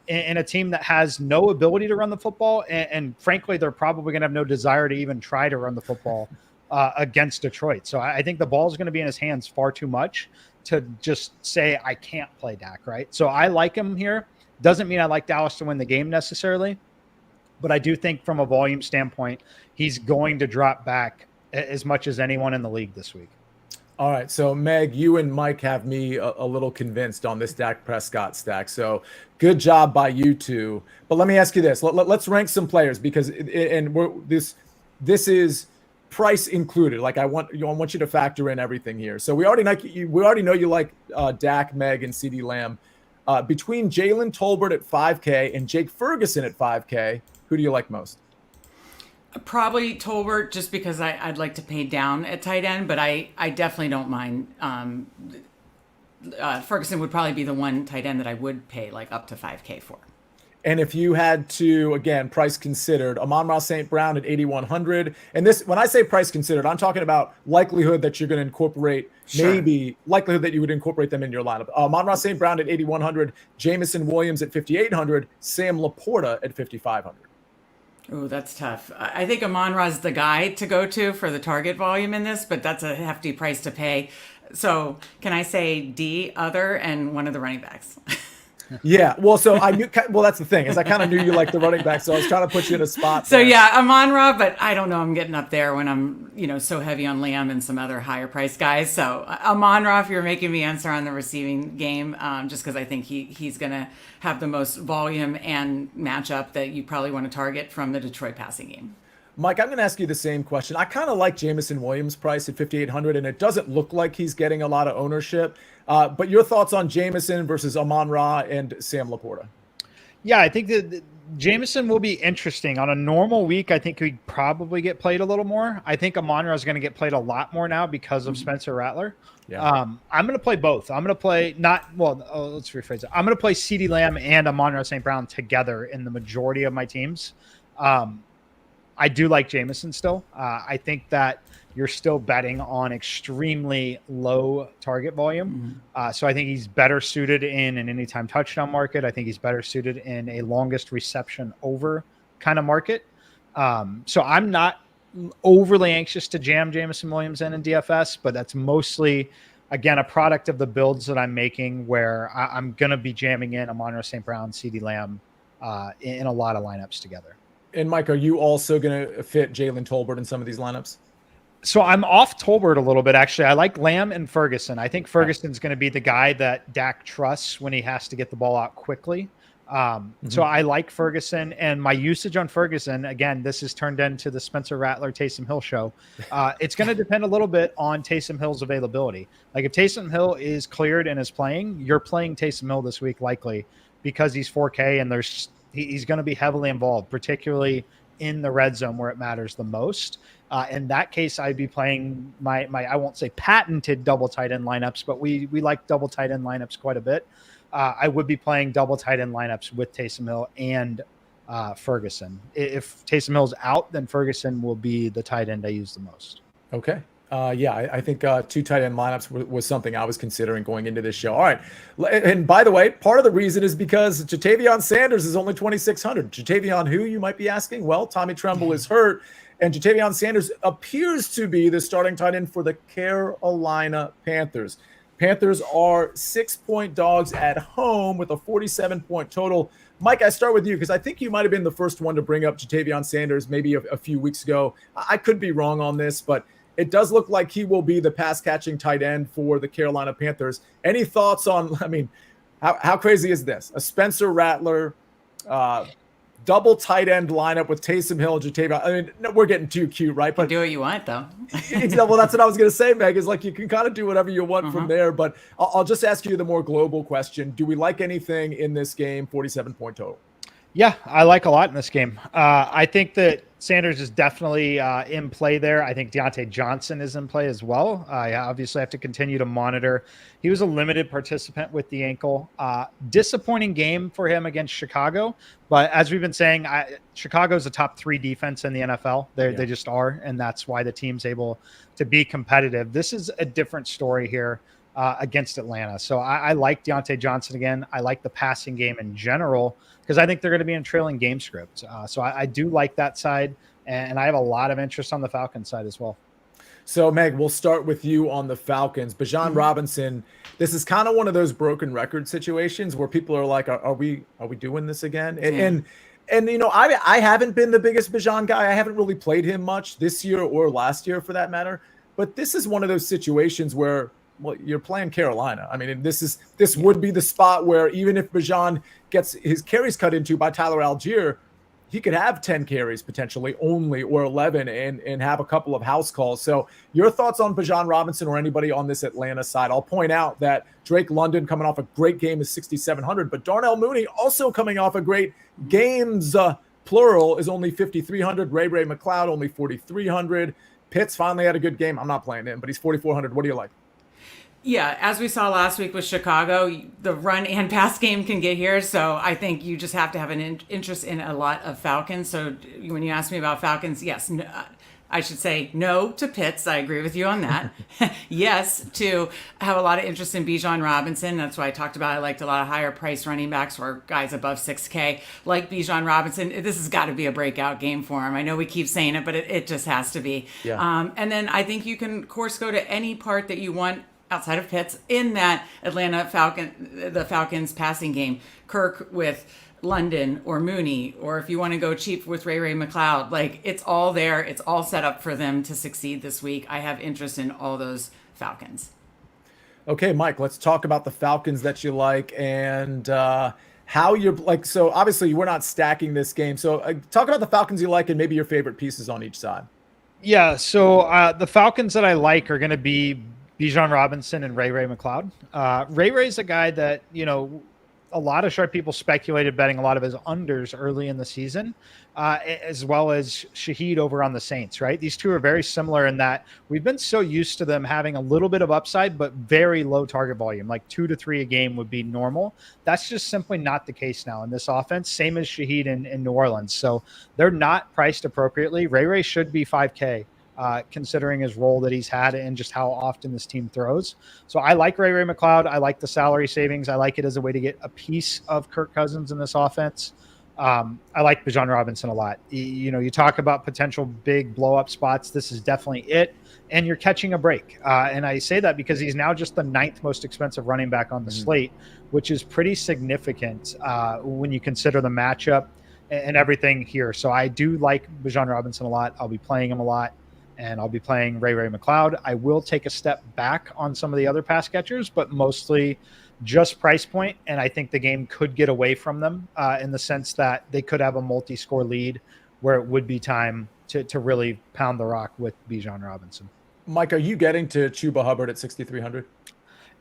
in a team that has no ability to run the football. And frankly, they're probably going to have no desire to even try to run the football against Detroit. So I think the ball is going to be in his hands far too much to just say, I can't play Dak, right? So I like him here. Doesn't mean I like Dallas to win the game necessarily, but I do think from a volume standpoint, he's going to drop back as much as anyone in the league this week. All right, so Meg, you and Mike have me a little convinced on this Dak Prescott stack. So good job by you two. But let me ask you this: let's rank some players because this is price included. Like I want you to factor in everything here. So we already know you like Dak, Meg, and CeeDee Lamb. Between Jalen Tolbert at 5K and Jake Ferguson at 5K, who do you like most? Probably Tolbert, just because I'd like to pay down at tight end, but I definitely don't mind. Ferguson would probably be the one tight end that I would pay like up to 5K for. And if you had to, again, price considered, Amon-Ra St. Brown at 8,100. And this, when I say price considered, I'm talking about likelihood that you're going to incorporate, maybe likelihood that you would incorporate them in your lineup. Amon-Ra St. Brown at 8,100, Jameson Williams at 5,800, Sam Laporta at 5,500. Oh, that's tough. I think Amon-Ra's the guy to go to for the target volume in this, but that's a hefty price to pay. So can I say D, other, and one of the running backs? Yeah, well, so I knew. Well, that's the thing is I kind of knew you liked the running back, so I was trying to put you in a spot. So yeah, Amon-Ra, but I don't know. I'm getting up there when I'm so heavy on Lamb and some other higher priced guys. So Amon-Ra, if you're making me answer on the receiving game, just because I think he's gonna have the most volume and matchup that you probably want to target from the Detroit passing game. Mike, I'm going to ask you the same question. I kind of like Jameson Williams' price at 5,800, and it doesn't look like he's getting a lot of ownership. But your thoughts on Jameson versus Amon-Ra and Sam Laporta? Yeah, I think that Jameson will be interesting. On a normal week, I think he'd probably get played a little more. I think Amon-Ra is going to get played a lot more now because of Spencer Rattler. Yeah. I'm going to play both. I'm going to play let's rephrase it. I'm going to play CeeDee Lamb and Amon-Ra St. Brown together in the majority of my teams. I do like Jameson still. I think that you're still betting on extremely low target volume. So I think he's better suited in an anytime touchdown market. I think he's better suited in a longest reception over kind of market. So I'm not overly anxious to jam Jameson Williams in DFS, but that's mostly, again, a product of the builds that I'm making where I'm going to be jamming in Amon-Ra St. Brown, CeeDee Lamb in a lot of lineups together. And Mike, are you also going to fit Jalen Tolbert in some of these lineups? So I'm off Tolbert a little bit, actually. I like Lamb and Ferguson. I think Ferguson's going to be the guy that Dak trusts when he has to get the ball out quickly. So I like Ferguson, and my usage on Ferguson, again, this is turned into the Spencer Rattler Taysom Hill show. It's going to depend a little bit on Taysom Hill's availability. Like if Taysom Hill is cleared and is playing, you're playing Taysom Hill this week likely because he's 4K and he's going to be heavily involved, particularly in the red zone where it matters the most. In that case, I'd be playing my I won't say patented double tight end lineups, but we like double tight end lineups quite a bit. I would be playing double tight end lineups with Taysom Hill and Ferguson. If Taysom Hill's out, then Ferguson will be the tight end I use the most. Okay. I think two tight end lineups was something I was considering going into this show. All right. And by the way, part of the reason is because Jatavion Sanders is only 2,600. Jatavion who, you might be asking? Well, Tommy Tremble is hurt, and Jatavion Sanders appears to be the starting tight end for the Carolina Panthers. Panthers are 6-point dogs at home with a 47-point total Mike, I start with you because I think you might have been the first one to bring up Ja'Tavion Sanders maybe a few weeks ago. I could be wrong on this, but it does look like he will be the pass-catching tight end for the Carolina Panthers. Any thoughts on, I mean, how crazy is this? A Spencer Rattler, double tight end lineup with Taysom Hill and Ja'Tavion. I mean, no, we're getting too cute, right? But do what you want, though. Well, that's what I was going to say, Meg, is like you can kind of do whatever you want from there. But I'll just ask you the more global question. Do we like anything in this game, 47-point total? Yeah, I like a lot in this game. I think that Sanders is definitely in play there. I think Deontay Johnson is in play as well. I obviously have to continue to monitor. He was a limited participant with the ankle. Disappointing game for him against Chicago. But as we've been saying, Chicago's a top 3 defense in the NFL. They just are, and that's why the team's able to be competitive. This is a different story here against Atlanta. So I like Deontay Johnson again. I like the passing game in general because I think they're going to be in trailing game script. So I do like that side, and I have a lot of interest on the Falcons side as well. So, Meg, we'll start with you on the Falcons. Bijan Robinson, this is kind of one of those broken record situations where people are like, are we doing this again? And you know, I haven't been the biggest Bijan guy. I haven't really played him much this year or last year for that matter. But this is one of those situations where, well, you're playing Carolina. I mean, this would be the spot where even if Bijan gets his carries cut into by Tyler Algier, he could have 10 carries potentially only, or 11, and have a couple of house calls. So your thoughts on Bijan Robinson or anybody on this Atlanta side? I'll point out that Drake London coming off a great game is 6,700, but Darnell Mooney also coming off a great games, plural, is only 5,300. Ray McLeod only 4,300. Pitts finally had a good game. I'm not playing him, but he's 4,400. What do you like? Yeah, as we saw last week with Chicago, the run and pass game can get here. So I think you just have to have an interest in a lot of Falcons. So when you ask me about Falcons, yes, no, I should say no to Pitts. I agree with you on that. Yes, to have a lot of interest in Bijan Robinson. That's why I talked about I liked a lot of higher price running backs or guys above 6K like Bijan Robinson. This has got to be a breakout game for him. I know we keep saying it, but it just has to be. Yeah. And then I think you can, of course, go to any part that you want outside of Pitts in that the Falcons passing game. Kirk with London or Mooney, or if you want to go cheap with Ray McLeod, like it's all there. It's all set up for them to succeed this week. I have interest in all those Falcons. Okay, Mike, let's talk about the Falcons that you like and how you're like. So obviously we're not stacking this game. So talk about the Falcons you like and maybe your favorite pieces on each side. Yeah, so the Falcons that I like are going to be Bijan Robinson and Ray McLeod. Ray's a guy that, you know, a lot of sharp people speculated betting a lot of his unders early in the season, as well as Shaheed over on the Saints, right? These two are very similar in that we've been so used to them having a little bit of upside, but very low target volume, like 2 to 3 a game would be normal. That's just simply not the case now in this offense, same as Shaheed in New Orleans. So they're not priced appropriately. Ray should be 5K. Considering his role that he's had and just how often this team throws. So I like Ray McLeod. I like the salary savings. I like it as a way to get a piece of Kirk Cousins in this offense. I like Bijan Robinson a lot. You know, you talk about potential big blow up spots. This is definitely it. And you're catching a break. And I say that because he's now just the 9th most expensive running back on the slate, which is pretty significant when you consider the matchup and everything here. So I do like Bijan Robinson a lot. I'll be playing him a lot. And I'll be playing Ray McLeod. I will take a step back on some of the other pass catchers, but mostly just price point. And I think the game could get away from them in the sense that they could have a multi-score lead where it would be time to really pound the rock with Bijan Robinson. Mike, are you getting to Chuba Hubbard at 6,300?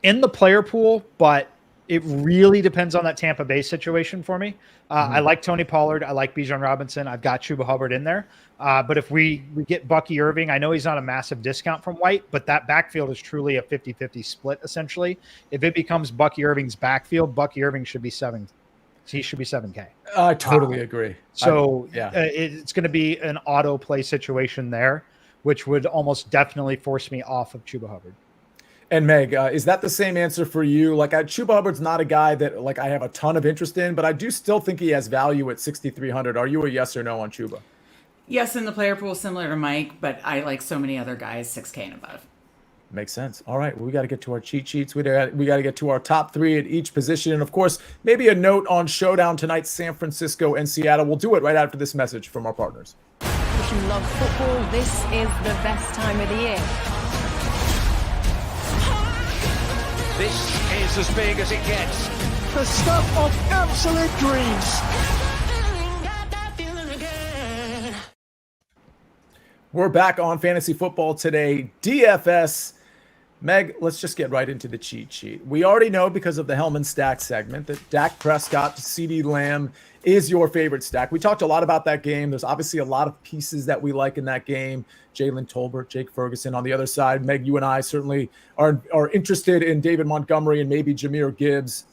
In the player pool, but it really depends on that Tampa Bay situation for me. I like Tony Pollard. I like Bijan Robinson. I've got Chuba Hubbard in there. But if we get Bucky Irving, I know he's not a massive discount from White, but that backfield is truly a 50-50 split, essentially. If it becomes Bucky Irving's backfield, Bucky Irving should be 7. He should be 7K. I totally agree. So it's going to be an auto play situation there, which would almost definitely force me off of Chuba Hubbard. And Meg, is that the same answer for you? Like, Chuba Hubbard's not a guy that like I have a ton of interest in, but I do still think he has value at 6,300. Are you a yes or no on Chuba? Yes, in the player pool, similar to Mike, but I like so many other guys, 6K and above. Makes sense. All right. Well, we got to get to our cheat sheets. We got to get to our top 3 at each position. And of course, maybe a note on Showdown tonight, San Francisco and Seattle. We'll do it right after this message from our partners. If you love football, this is the best time of the year. This is as big as it gets. The stuff of absolute dreams. We're back on Fantasy Football today. DFS. Meg, let's just get right into the cheat sheet. We already know because of the Hellman stack segment that Dak Prescott to CeeDee Lamb is your favorite stack. We talked a lot about that game. There's obviously a lot of pieces that we like in that game. Jalen Tolbert, Jake Ferguson on the other side. Meg, you and I certainly are interested in David Montgomery and maybe Jahmyr Gibbs,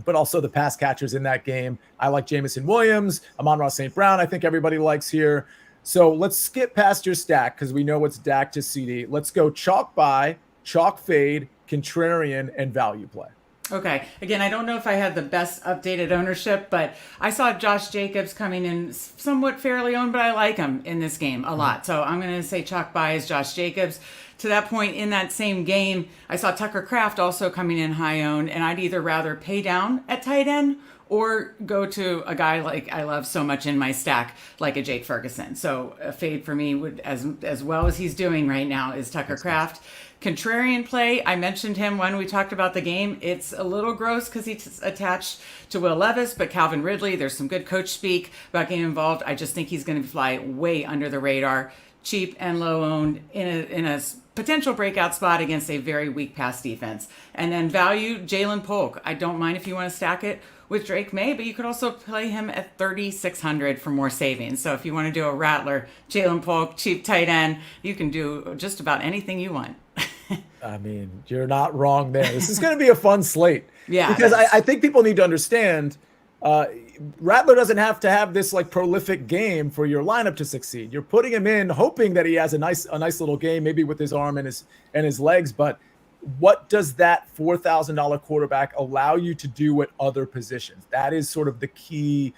but also the pass catchers in that game. I like Jamison Williams, Amon-Ra St. Brown, I think everybody likes here. So let's skip past your stack because we know it's Dak to CD. Let's go chalk buy, chalk fade, contrarian, and value play. Okay. Again, I don't know if I had the best updated ownership, but I saw Josh Jacobs coming in somewhat fairly owned, but I like him in this game a lot. So I'm going to say chalk buy is Josh Jacobs. To that point in that same game, I saw Tucker Kraft also coming in high owned, and I'd either rather pay down at tight end or go to a guy like I love so much in my stack, like a Jake Ferguson. So a fade for me would, as well as he's doing right now, is Tucker Kraft. Contrarian play, I mentioned him when we talked about the game. It's a little gross because he's attached to Will Levis, but Calvin Ridley, there's some good coach speak about getting involved. I just think he's going to fly way under the radar, cheap and low owned in a potential breakout spot against a very weak pass defense. And then value, Jalen Polk. I don't mind if you want to stack it with Drake May, but you could also play him at 3,600 for more savings. So if you want to do a rattler, Jalen Polk, cheap tight end, you can do just about anything you want. I mean, you're not wrong there. This is going to be a fun slate. Yeah. Because I think people need to understand Rattler doesn't have to have this like prolific game for your lineup to succeed. You're putting him in hoping that he has a nice little game, maybe with his arm and his legs. But what does that $4,000 quarterback allow you to do at other positions? That is sort of the key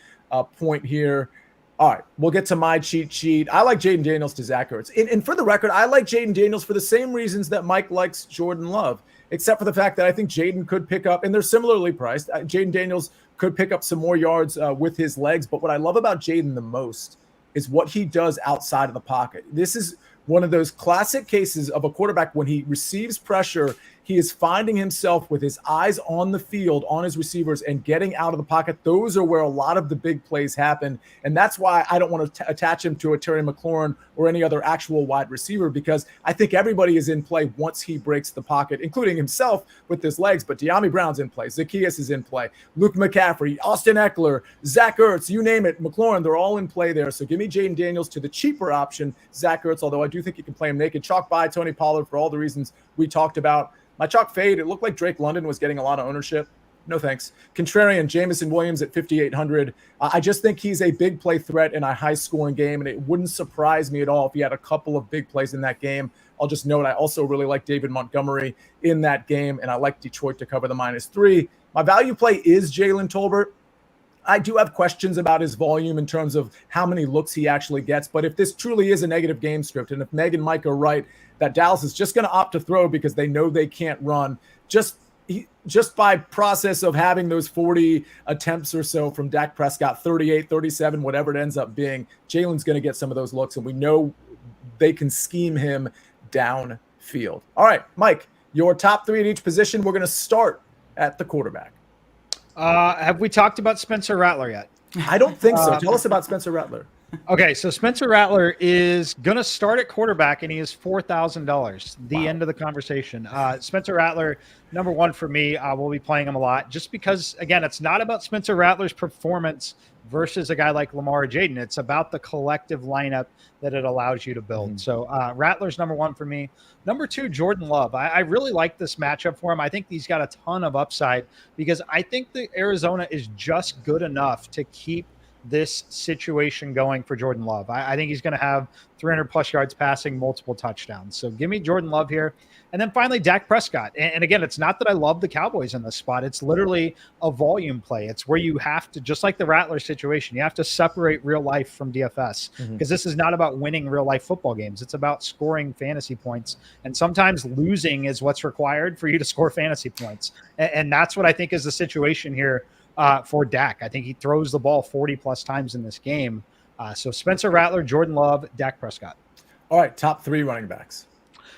point here. All right, we'll get to my cheat sheet. I like Jaden Daniels to Zach Ertz. And for the record, I like Jaden Daniels for the same reasons that Mike likes Jordan Love, except for the fact that I think Jaden could pick up, and they're similarly priced. Jaden Daniels could pick up some more yards with his legs. But what I love about Jaden the most is what he does outside of the pocket. This is one of those classic cases of a quarterback when he receives pressure, he is finding himself with his eyes on the field, on his receivers, and getting out of the pocket. Those are where a lot of the big plays happen. And that's why I don't want to attach him to a Terry McLaurin or any other actual wide receiver, because I think everybody is in play once he breaks the pocket, including himself with his legs. But De'Ami Brown's in play. Zacchaeus is in play. Luke McCaffrey, Austin Eckler, Zach Ertz, you name it, McLaurin, they're all in play there. So give me Jaden Daniels to the cheaper option, Zach Ertz, although I do think you can play him naked. Chalk by Tony Pollard for all the reasons we talked about. My chalk fade, it looked like Drake London was getting a lot of ownership. No thanks. Contrarian, Jamison Williams at 5,800. I just think he's a big play threat in a high-scoring game, and it wouldn't surprise me at all if he had a couple of big plays in that game. I'll just note I also really like David Montgomery in that game, and I like Detroit to cover the -3. My value play is Jalen Tolbert. I do have questions about his volume in terms of how many looks he actually gets, but if this truly is a negative game script, and if Meg and Mike are right that Dallas is just going to opt to throw because they know they can't run, just by process of having those 40 attempts or so from Dak Prescott, 38, 37, whatever it ends up being, Jalen's going to get some of those looks, and we know they can scheme him downfield. All right, Mike, your top 3 at each position. We're going to start at the quarterback. Have we talked about Spencer Rattler yet? I don't think so. Tell us about Spencer Rattler. Okay, so Spencer Rattler is going to start at quarterback, and he is $4,000. The end of the conversation. Spencer Rattler, number 1 for me. We'll be playing him a lot just because, again, it's not about Spencer Rattler's performance versus a guy like Lamar or Jaden. It's about the collective lineup that it allows you to build. So Rattler's number 1 for me. Number 2, Jordan Love. I really like this matchup for him. I think he's got a ton of upside because I think that Arizona is just good enough to keep this situation going for Jordan Love. I think he's going to have 300 plus yards passing, multiple touchdowns. So give me Jordan Love here. And then finally, Dak Prescott. And again, it's not that I love the Cowboys in this spot. It's literally a volume play. It's where you have to, just like the Rattler situation, you have to separate real life from DFS because this is not about winning real life football games. It's about scoring fantasy points. And sometimes losing is what's required for you to score fantasy points. And that's what I think is the situation here for Dak. I think he throws the ball 40 plus times in this game. So Spencer Rattler, Jordan Love, Dak Prescott. All right, top 3 running backs.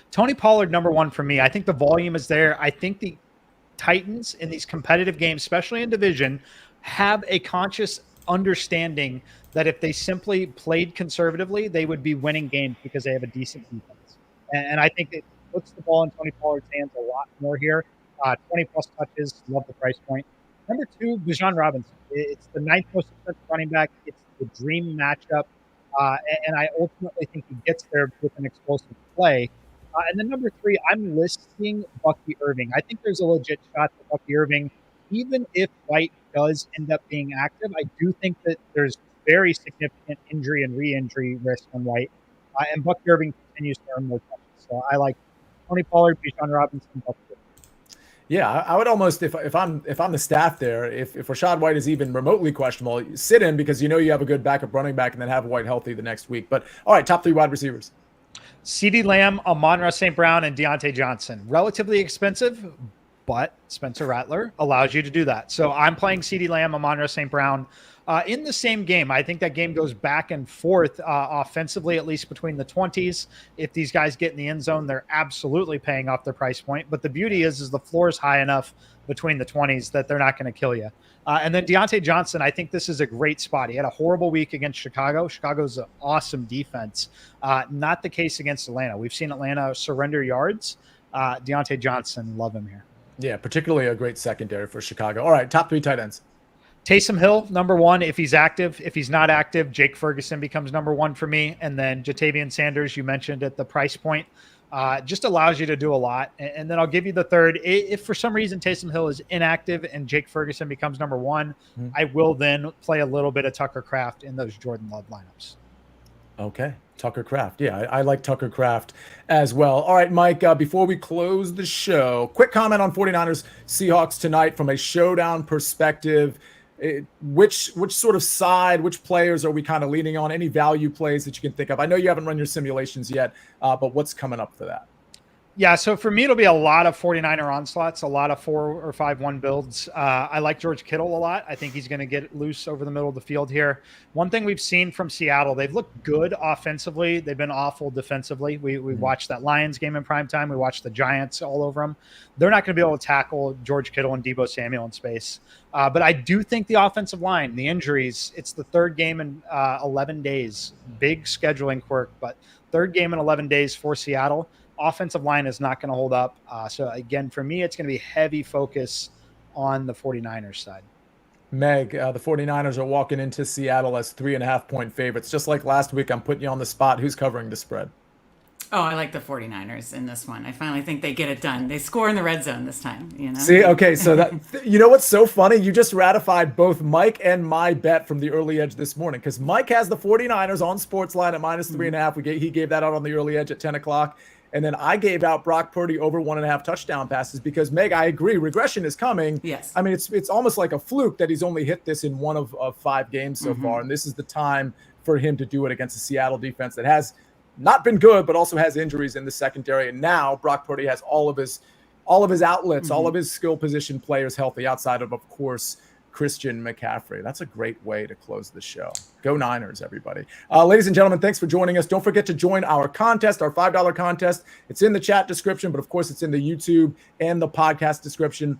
Tony Pollard, number 1 for me. I think the volume is there. I think the Titans in these competitive games, especially in division, have a conscious understanding that if they simply played conservatively, they would be winning games because they have a decent defense. And I think it puts the ball in Tony Pollard's hands a lot more here. 20 plus touches, love the price point. Number 2, Bijan Robinson. It's the 9th most expensive running back. It's the dream matchup. And I ultimately think he gets there with an explosive play. And then number 3, I'm listing Bucky Irving. I think there's a legit shot for Bucky Irving. Even if White does end up being active, I do think that there's very significant injury and re-injury risk on White. And Bucky Irving continues to earn more touches. So I like Tony Pollard, Bijan Robinson, Bucky Irving. Yeah, I would almost, if I'm the staff there, if Rachaad White is even remotely questionable, sit in because you have a good backup running back and then have White healthy the next week. But all right, top 3 wide receivers. CeeDee Lamb, Amon-Ra St. Brown, and Deontay Johnson. Relatively expensive, but Spencer Rattler allows you to do that. So I'm playing CeeDee Lamb, Amon-Ra St. Brown in the same game. I think that game goes back and forth offensively, at least between the 20s. If these guys get in the end zone, they're absolutely paying off their price point. But the beauty is the floor is high enough between the 20s that they're not going to kill you. And then Deontay Johnson, I think this is a great spot. He had a horrible week against Chicago. Chicago's an awesome defense. Not the case against Atlanta. We've seen Atlanta surrender yards. Deontay Johnson, love him here. Yeah, particularly a great secondary for Chicago. All right, top 3 tight ends. Taysom Hill, number 1, if he's active. If he's not active, Jake Ferguson becomes number 1 for me. And then Jatavian Sanders, you mentioned at the price point. Just allows you to do a lot. And then I'll give you the third. If for some reason Taysom Hill is inactive and Jake Ferguson becomes number 1, I will then play a little bit of Tucker Kraft in those Jordan Love lineups. Okay, Tucker Kraft. Yeah, I like Tucker Kraft as well. All right, Mike, before we close the show, quick comment on 49ers Seahawks tonight from a showdown perspective. Which sort of side, which players are we kind of leaning on? Any value plays that you can think of? I know you haven't run your simulations yet, but what's coming up for that? Yeah, so for me, it'll be a lot of 49er onslaughts, a lot of 4 or 5-1 builds. I like George Kittle a lot. I think he's going to get loose over the middle of the field here. One thing we've seen from Seattle, they've looked good offensively. They've been awful defensively. We watched that Lions game in primetime. We watched the Giants all over them. They're not going to be able to tackle George Kittle and Deebo Samuel in space. But I do think the offensive line, the injuries, it's the 3rd game in 11 days. Big scheduling quirk, but 3rd game in 11 days for Seattle. Offensive line is not going to hold up. So again, for me, it's going to be heavy focus on the 49ers side. Meg, the 49ers are walking into Seattle as 3.5-point favorites. Just like last week, I'm putting you on the spot. Who's covering the spread? Oh, I like the 49ers in this one. I finally think they get it done. They score in the red zone this time, See, okay, so that what's so funny? You just ratified both Mike and my bet from the early edge this morning because Mike has the 49ers on Sportsline at -3.5. He gave that out on the early edge at 10 o'clock. And then I gave out Brock Purdy over 1.5 touchdown passes because, Meg, I agree, regression is coming. Yes. I mean, it's almost like a fluke that he's only hit this in 1 of 5 games so far. And this is the time for him to do it against a Seattle defense that has not been good, but also has injuries in the secondary. And now Brock Purdy has all of his outlets, all of his skill position players healthy outside of course, Christian McCaffrey. That's a great way to close the show. Go Niners, everybody. Ladies and gentlemen, thanks for joining us. Don't forget to join our contest, our $5 contest. It's in the chat description, but of course it's in the YouTube and the podcast description.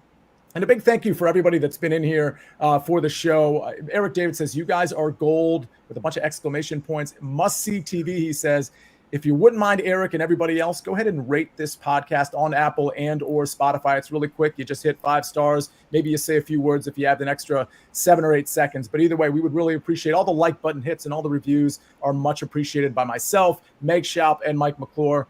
And a big thank you for everybody that's been in here for the show. Eric David says, you guys are gold with a bunch of exclamation points. Must see TV, he says. If you wouldn't mind, Eric and everybody else, go ahead and rate this podcast on Apple and or Spotify. It's really quick. You just hit 5 stars. Maybe you say a few words if you have an extra 7 or 8 seconds. But either way, we would really appreciate all the like button hits and all the reviews are much appreciated by myself, Meg Shoup, and Mike McClure.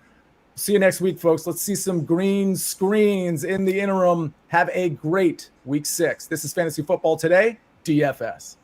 See you next week, folks. Let's see some green screens in the interim. Have a great week 6. This is Fantasy Football Today, DFS.